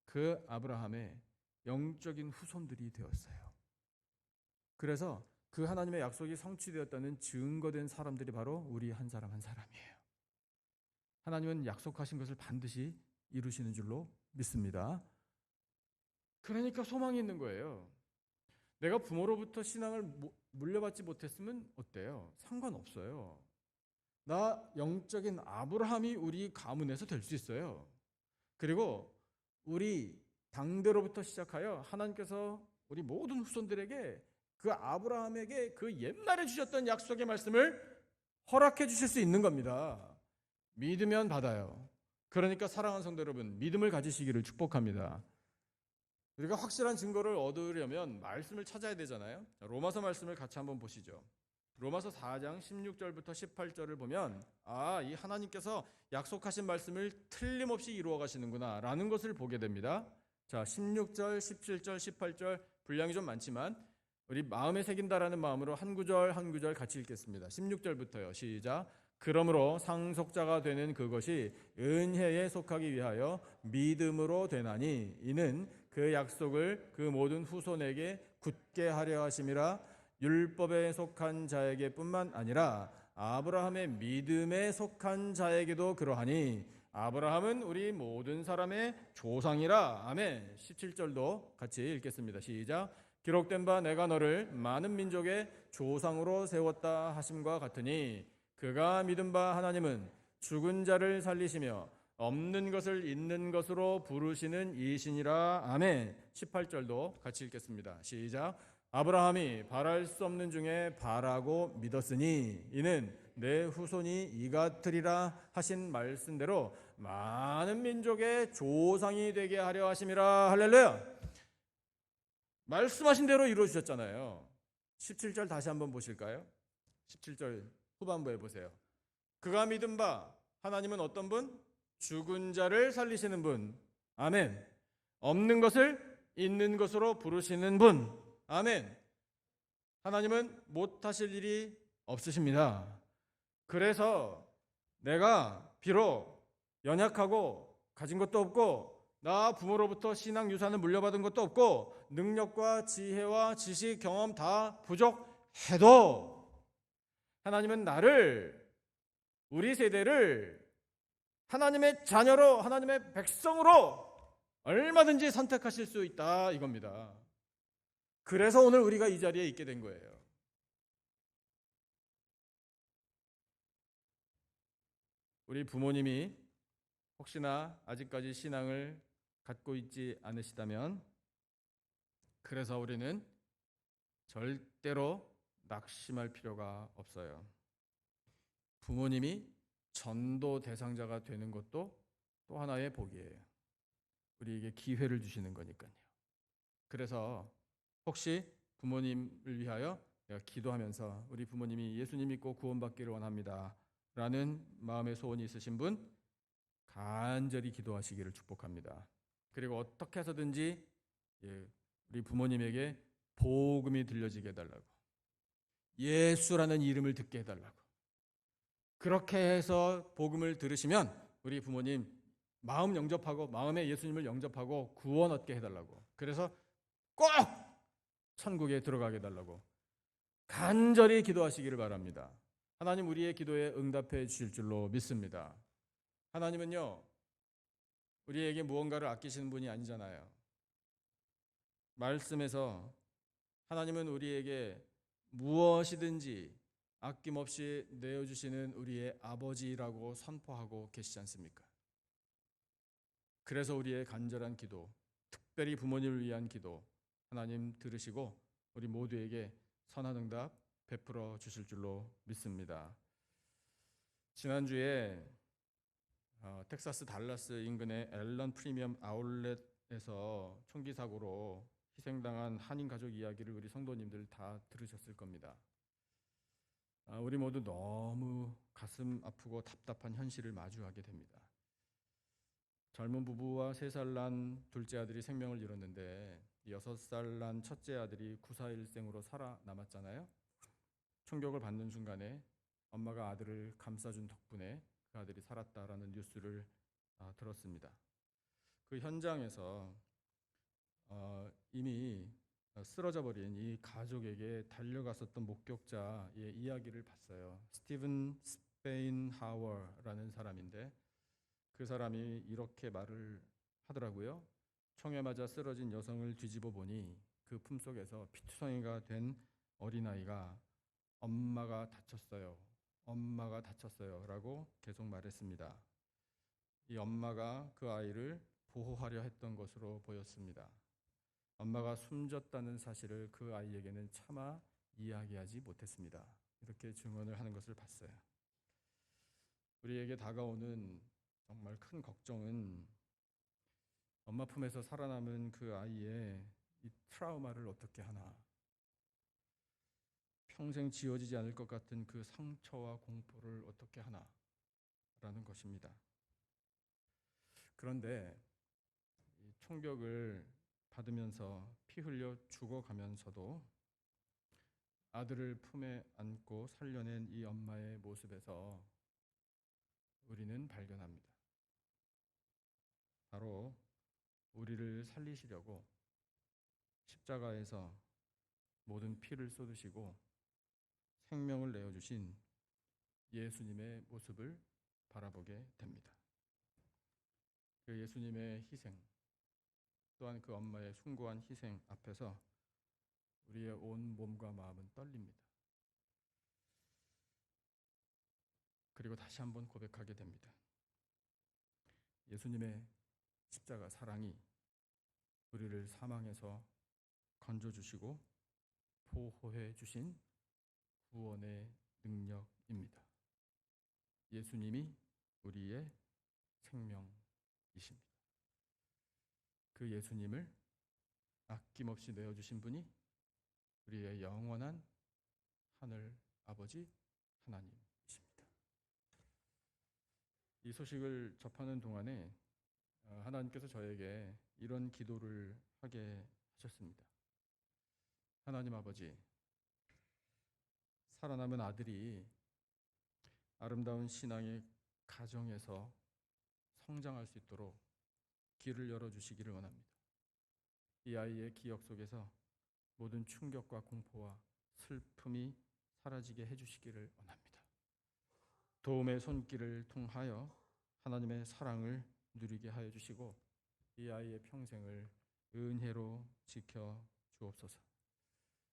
그 아브라함의 영적인 후손들이 되었어요. 그래서 그 하나님의 약속이 성취되었다는 증거된 사람들이 바로 우리 한 사람 한 사람이에요. 하나님은 약속하신 것을 반드시 이루시는 줄로 믿습니다. 그러니까 소망이 있는 거예요. 내가 부모로부터 신앙을 물려받지 못했으면 어때요? 상관없어요. 나 영적인 아브라함이 우리 가문에서 될 수 있어요. 그리고 우리 당대로부터 시작하여 하나님께서 우리 모든 후손들에게 그 아브라함에게 그 옛날에 주셨던 약속의 말씀을 허락해 주실 수 있는 겁니다. 믿으면 받아요. 그러니까 사랑하는 성도 여러분, 믿음을 가지시기를 축복합니다. 우리가 확실한 증거를 얻으려면 말씀을 찾아야 되잖아요. 로마서 말씀을 같이 한번 보시죠. 로마서 4장 16절부터 18절을 보면 이 하나님께서 약속하신 말씀을 틀림없이 이루어 가시는구나 라는 것을 보게 됩니다. 자, 16절, 17절, 18절 분량이 좀 많지만 우리 마음에 새긴다라는 마음으로 한 구절 한 구절 같이 읽겠습니다. 16절부터요. 시작. 그러므로 상속자가 되는 그것이 은혜에 속하기 위하여 믿음으로 되나니 이는 그 약속을 그 모든 후손에게 굳게 하려 하심이라. 율법에 속한 자에게 뿐만 아니라 아브라함의 믿음에 속한 자에게도 그러하니 아브라함은 우리 모든 사람의 조상이라. 아멘. 17절도 같이 읽겠습니다. 시작. 기록된 바 내가 너를 많은 민족의 조상으로 세웠다 하심과 같으니 그가 믿은 바 하나님은 죽은 자를 살리시며 없는 것을 있는 것으로 부르시는 이신이라. 아멘. 18절도 같이 읽겠습니다. 시작. 아브라함이 바랄 수 없는 중에 바라고 믿었으니 이는 내 후손이 이같으리라 하신 말씀대로 많은 민족의 조상이 되게 하려 하심이라. 할렐루야. 말씀하신 대로 이루어 주셨잖아요. 17절 다시 한번 보실까요? 17절 후반부에 보세요. 그가 믿은 바 하나님은 어떤 분? 죽은 자를 살리시는 분. 아멘. 없는 것을 있는 것으로 부르시는 분. 아멘. 하나님은 못하실 일이 없으십니다. 그래서 내가 비록 연약하고 가진 것도 없고 나 부모로부터 신앙 유산을 물려받은 것도 없고 능력과 지혜와 지식, 경험 다 부족해도 하나님은 나를, 우리 세대를 하나님의 자녀로, 하나님의 백성으로 얼마든지 선택하실 수 있다 이겁니다. 그래서 오늘 우리가 이 자리에 있게 된 거예요. 우리 부모님이 혹시나 아직까지 신앙을 갖고 있지 않으시다면, 그래서 우리는 절대로 낙심할 필요가 없어요. 부모님이 전도 대상자가 되는 것도 또 하나의 복이에요. 우리에게 기회를 주시는 거니까요. 그래서 혹시 부모님을 위하여 내가 기도하면서 우리 부모님이 예수님 믿고 구원받기를 원합니다 라는 마음의 소원이 있으신 분 간절히 기도하시기를 축복합니다. 그리고 어떻게 해서든지 우리 부모님에게 복음이 들려지게 해달라고, 예수라는 이름을 듣게 해달라고, 그렇게 해서 복음을 들으시면 우리 부모님 마음 영접하고, 마음에 예수님을 영접하고 구원 얻게 해달라고, 그래서 꼭 천국에 들어가게 해달라고 간절히 기도하시기를 바랍니다. 하나님 우리의 기도에 응답해 주실 줄로 믿습니다. 하나님은요, 우리에게 무언가를 아끼시는 분이 아니잖아요. 말씀에서 하나님은 우리에게 무엇이든지 아낌없이 내어주시는 우리의 아버지라고 선포하고 계시지 않습니까? 그래서 우리의 간절한 기도, 특별히 부모님을 위한 기도 하나님 들으시고 우리 모두에게 선한 응답 베풀어 주실 줄로 믿습니다. 지난주에 텍사스 달라스 인근의 앨런 프리미엄 아울렛에서 총기 사고로 희생당한 한인 가족 이야기를 우리 성도님들 다 들으셨을 겁니다. 우리 모두 너무 가슴 아프고 답답한 현실을 마주하게 됩니다. 젊은 부부와 3살 난 둘째 아들이 생명을 잃었는데 6살 난 첫째 아들이 941생으로 살아남았잖아요. 총격을 받는 순간에 엄마가 아들을 감싸준 덕분에 그 아들이 살았다라는 뉴스를 들었습니다. 그 현장에서 이미 쓰러져 버린 이 가족에게 달려갔었던 목격자의 이야기를 봤어요. 스티븐 스페인 하워라는 사람인데 그 사람이 이렇게 말을 하더라고요. 총에 맞아 쓰러진 여성을 뒤집어 보니 그 품속에서 피투성이가 된 어린아이가 엄마가 다쳤어요. 엄마가 다쳤어요 라고 계속 말했습니다. 이 엄마가 그 아이를 보호하려 했던 것으로 보였습니다. 엄마가 숨졌다는 사실을 그 아이에게는 차마 이야기하지 못했습니다. 이렇게 증언을 하는 것을 봤어요. 우리에게 다가오는 정말 큰 걱정은 엄마 품에서 살아남은 그 아이의 이 트라우마를 어떻게 하나, 평생 지워지지 않을 것 같은 그 상처와 공포를 어떻게 하나라는 것입니다. 그런데 이 총격을 받으면서 피 흘려 죽어가면서도 아들을 품에 안고 살려낸 이 엄마의 모습에서 우리는 발견합니다. 바로 우리를 살리시려고 십자가에서 모든 피를 쏟으시고 생명을 내어주신 예수님의 모습을 바라보게 됩니다. 그 예수님의 희생, 또한 그 엄마의 숭고한 희생 앞에서 우리의 온 몸과 마음은 떨립니다. 그리고 다시 한번 고백하게 됩니다. 예수님의 십자가 사랑이 우리를 사망에서 건져주시고 보호해 주신 구원의 능력입니다. 예수님이 우리의 생명이십니다. 그 예수님을 아낌없이 내어주신 분이 우리의 영원한 하늘 아버지 하나님이십니다. 이 소식을 접하는 동안에 하나님께서 저에게 이런 기도를 하게 하셨습니다. 하나님 아버지, 살아남은 아들이 아름다운 신앙의 가정에서 성장할 수 있도록 길을 열어주시기를 원합니다. 이 아이의 기억 속에서 모든 충격과 공포와 슬픔이 사라지게 해주시기를 원합니다. 도움의 손길을 통하여 하나님의 사랑을 누리게 하여 주시고 이 아이의 평생을 은혜로 지켜 주옵소서.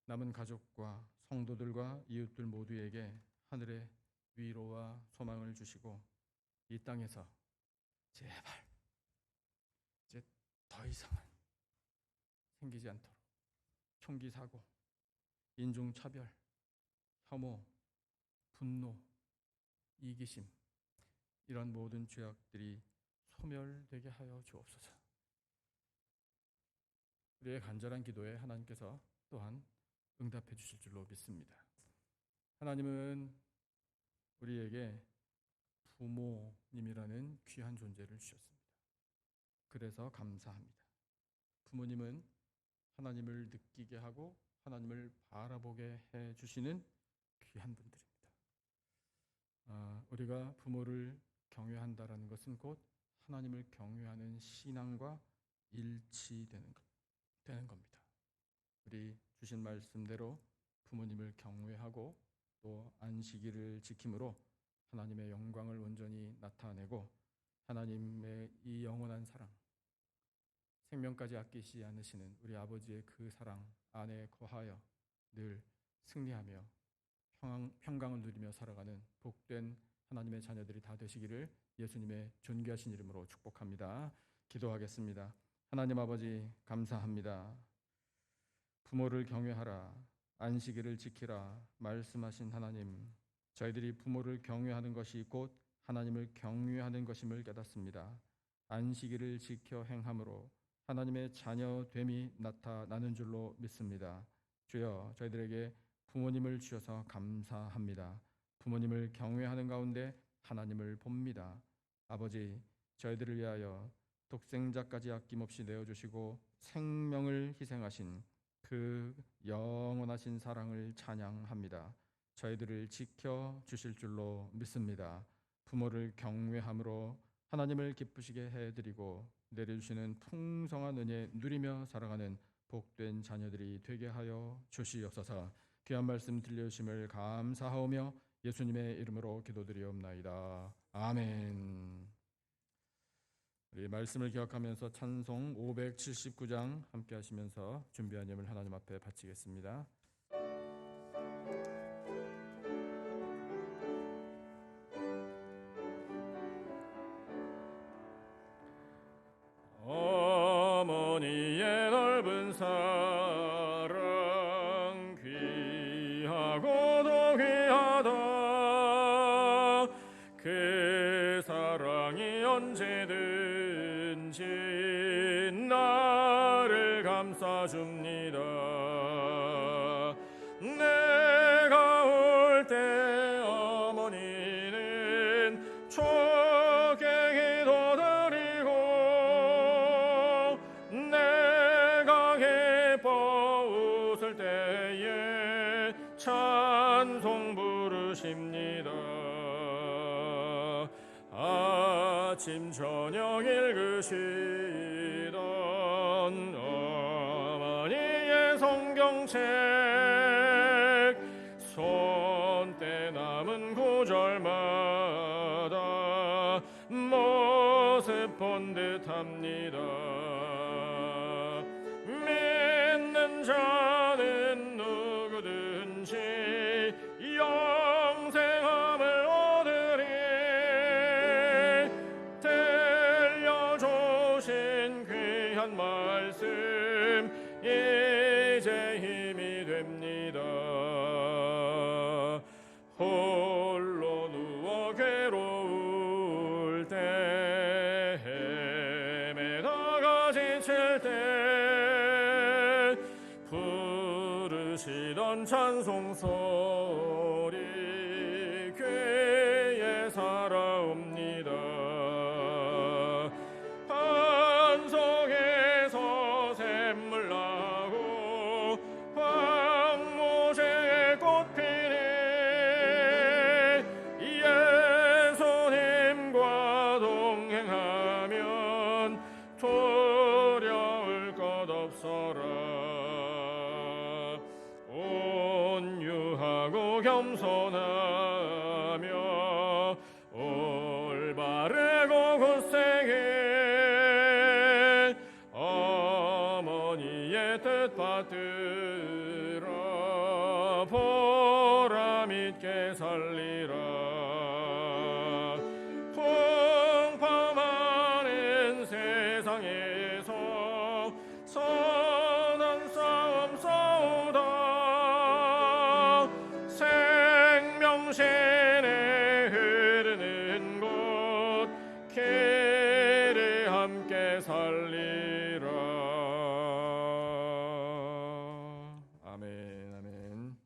남은 가족과 성도들과 이웃들 모두에게 하늘의 위로와 소망을 주시고 이 땅에서 제발 이제 더 이상은 생기지 않도록 총기 사고, 인종차별, 혐오, 분노, 이기심 이런 모든 죄악들이 소멸되게 하여 주옵소서. 우리의 간절한 기도에 하나님께서 또한 응답해 주실 줄로 믿습니다. 하나님은 우리에게 부모님이라는 귀한 존재를 주셨습니다. 그래서 감사합니다. 부모님은 하나님을 느끼게 하고 하나님을 바라보게 해 주시는 귀한 분들입니다. 우리가 부모를 경외한다라는 것은 곧 하나님을 경외하는 신앙과 일치되는 겁니다. 우리 주신 말씀대로 부모님을 경외하고 또 안식일을 지킴으로 하나님의 영광을 온전히 나타내고 하나님의 이 영원한 사랑, 생명까지 아끼지 않으시는 우리 아버지의 그 사랑 안에 거하여 늘 승리하며 평강을 누리며 살아가는 복된 하나님의 자녀들이 다 되시기를 예수님의 존귀하신 이름으로 축복합니다. 기도하겠습니다. 하나님 아버지 감사합니다. 부모를 경외하라, 안식일을 지키라 말씀하신 하나님, 저희들이 부모를 경외하는 것이 곧 하나님을 경외하는 것임을 깨닫습니다. 안식일을 지켜 행함으로 하나님의 자녀됨이 나타나는 줄로 믿습니다. 주여, 저희들에게 부모님을 주셔서 감사합니다. 부모님을 경외하는 가운데 하나님을 봅니다. 아버지, 저희들을 위하여 독생자까지 아낌없이 내어주시고 생명을 희생하신 그 영원하신 사랑을 찬양합니다. 저희들을 지켜주실 줄로 믿습니다. 부모를 경외함으로 하나님을 기쁘시게 해드리고 내려주시는 풍성한 은혜 누리며 살아가는 복된 자녀들이 되게 하여 주시옵소서. 귀한 말씀 들려주심을 감사하오며 예수님의 이름으로 기도드리옵나이다. 아멘. 우리 말씀을 기억하면서 찬송 579장 함께 하시면서 준비한 예물 하나님 앞에 바치겠습니다. 어머니의 넓은 사랑 귀하고도 귀하다. 그 사랑이 언제든지 나를 감싸줍니다. 내가 올 때 어머니는 좋게 기도드리고 내가 기뻐 웃을 때에 찬송 부르십니다. 아침 저녁 읽으시던 어머니의 성경책 손때 남은 구절마다 모습 본 듯합니다. 믿는 자는 누구든지 영생함을 얻으리. 들려주신 귀한 말씀 이제 힘이 됩니다. 홀로 누워 괴로워 때 부르시던 찬송 소리 궤에 살아옵니다. 반석에서 샘물 나고 황무지에 꽃 피네 예수님과 동행하면 두려울 것 없어라. 온유하고 겸손하며 올바르고 굳세게 어머니의 뜻 받들어 보람 있게 살리라. 풍파많은 세상에서 선한 싸움 싸우다 생명신에 흐르는 곳 길에 함께 살리라. 아멘. 아멘.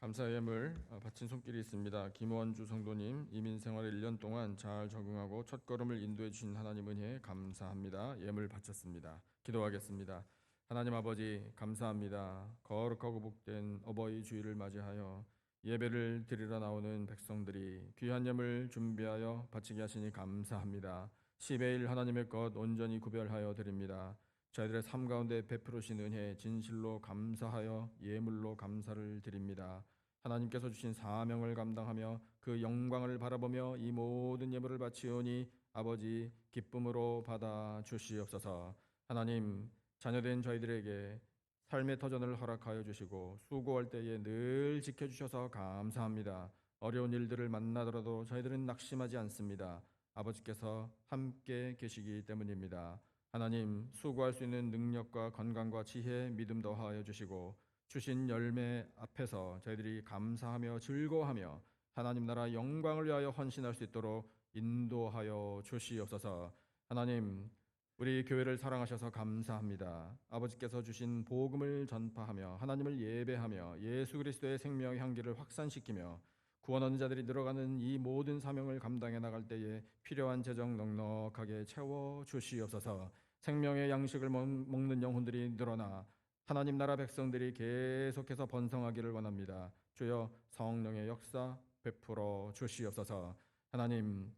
감사 예물 바친 손길이 있습니다. 김원주 성도님, 이민 생활에 1년 동안 잘 적응하고 첫걸음을 인도해 주신 하나님 은혜에 감사합니다. 예물 바쳤습니다. 기도하겠습니다. 하나님 아버지 감사합니다. 거룩하고 복된 어버이 주일을 맞이하여 예배를 드리러 나오는 백성들이 귀한 예물 준비하여 바치게 하시니 감사합니다. 10의 1 하나님의 것 온전히 구별하여 드립니다. 저희들의 삶 가운데 베풀으신 은혜 진실로 감사하여 예물로 감사를 드립니다. 하나님께서 주신 사명을 감당하며 그 영광을 바라보며 이 모든 예물을 바치오니 아버지 기쁨으로 받아 주시옵소서. 하나님, 자녀된 저희들에게 삶의 터전을 허락하여 주시고 수고할 때에 늘 지켜주셔서 감사합니다. 어려운 일들을 만나더라도 저희들은 낙심하지 않습니다. 아버지께서 함께 계시기 때문입니다. 하나님, 수고할 수 있는 능력과 건강과 지혜, 믿음 더하여 주시고 주신 열매 앞에서 저희들이 감사하며 즐거워하며 하나님 나라 영광을 위하여 헌신할 수 있도록 인도하여 주시옵소서. 하나님, 우리 교회를 사랑하셔서 감사합니다. 아버지께서 주신 복음을 전파하며 하나님을 예배하며 예수 그리스도의 생명의 향기를 확산시키며 구원 얻는 자들이 늘어가는 이 모든 사명을 감당해 나갈 때에 필요한 재정 넉넉하게 채워 주시옵소서. 생명의 양식을 먹는 영혼들이 늘어나 하나님 나라 백성들이 계속해서 번성하기를 원합니다. 주여 성령의 역사 베풀어 주시옵소서. 하나님,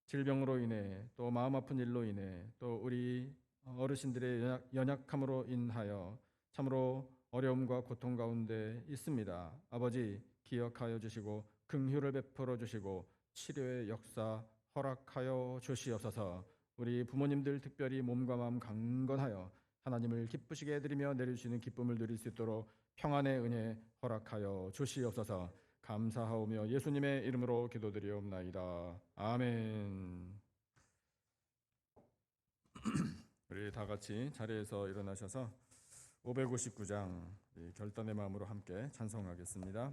질병으로 인해 또 마음 아픈 일로 인해 또 우리 어르신들의 연약함으로 인하여 참으로 어려움과 고통 가운데 있습니다. 아버지 기억하여 주시고 긍휼을 베풀어 주시고 치료의 역사 허락하여 주시옵소서. 우리 부모님들 특별히 몸과 마음 강건하여 하나님을 기쁘시게 해드리며 내려주시는 기쁨을 누릴 수 있도록 평안의 은혜 허락하여 주시옵소서. 감사하오며 예수님의 이름으로 기도드리옵나이다. 아멘. 우리 다 같이 자리에서 일어나셔서 559장 결단의 마음으로 함께 찬송하겠습니다.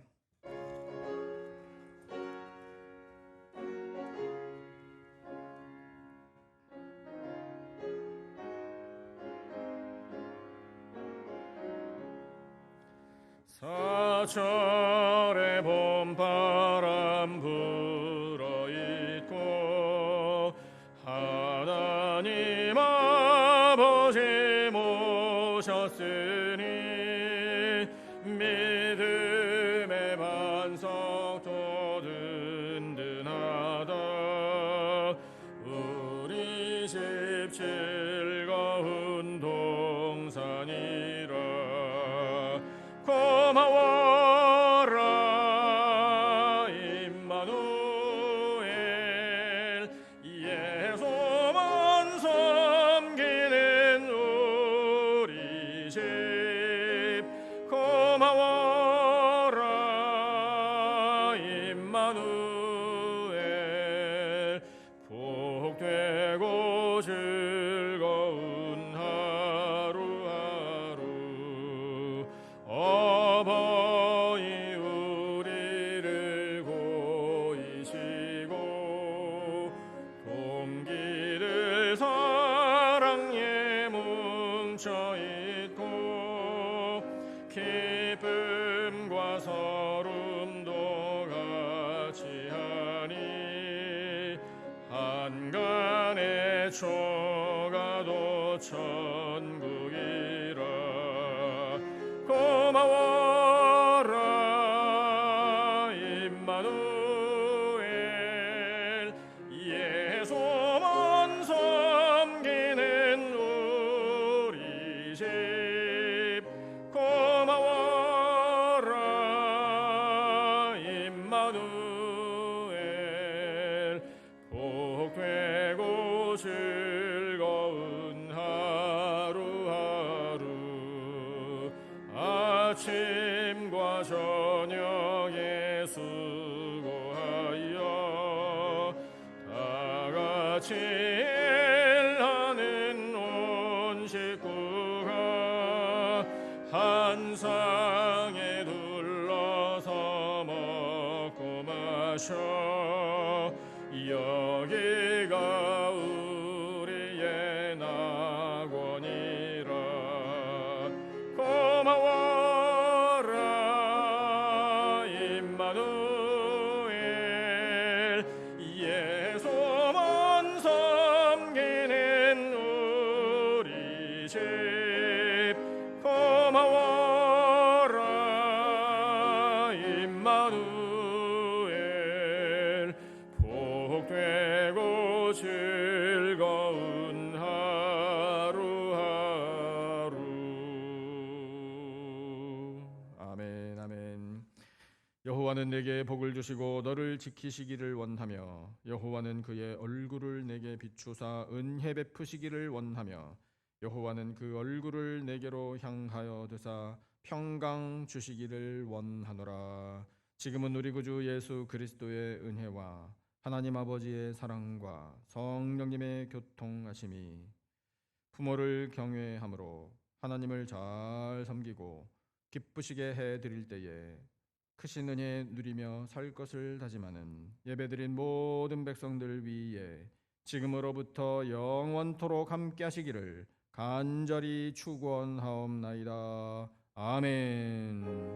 사철의 봄바람 불어있고 하나님 아버지 모셨으니 믿음의 반석도 든든하다. 우리 집 즐거운 동산이라. 고마워라 임마누엘, 예수만 섬기는 우리 집. 고마워라 임마누엘, 복되고 즐거운 하루하루. 어버이 우리를 고이시고 동기 짓고 기쁨과 서름도 같이 하니 한간의 초가도 천국이라. 고마워라 임마누엘, 예수만 섬기는 우리 집. 고마워라 임마누엘, 복되고 즐거운 하루하루. 아침과 저녁에 수고하여 다같이 일하는 온 식구가 한 상에 둘러서 먹고 마셔. 여기가 우리의 낙원이라. 고마워라 임마누엘, 예수만 섬기는 우리 집. 고마워라 임마누엘, 복되고 즐거운 하루하루. 아멘, 아멘. 여호와는 내게 복을 주시고 너를 지키시기를 원하며, 여호와는 그의 얼굴을 내게 비추사 은혜 베푸시기를 원하며, 여호와는 그 얼굴을 내게로 향하여 드사 평강 주시기를 원하노라. 지금은 우리 구주 예수 그리스도의 은혜와 하나님 아버지의 사랑과 성령님의 교통하심이, 부모를 경외함으로 하나님을 잘 섬기고 기쁘시게 해드릴 때에 크신 은혜 누리며 살 것을 다짐하는 예배드린 모든 백성들 위에 지금으로부터 영원토록 함께 하시기를 간절히 축원하옵나이다. 아멘.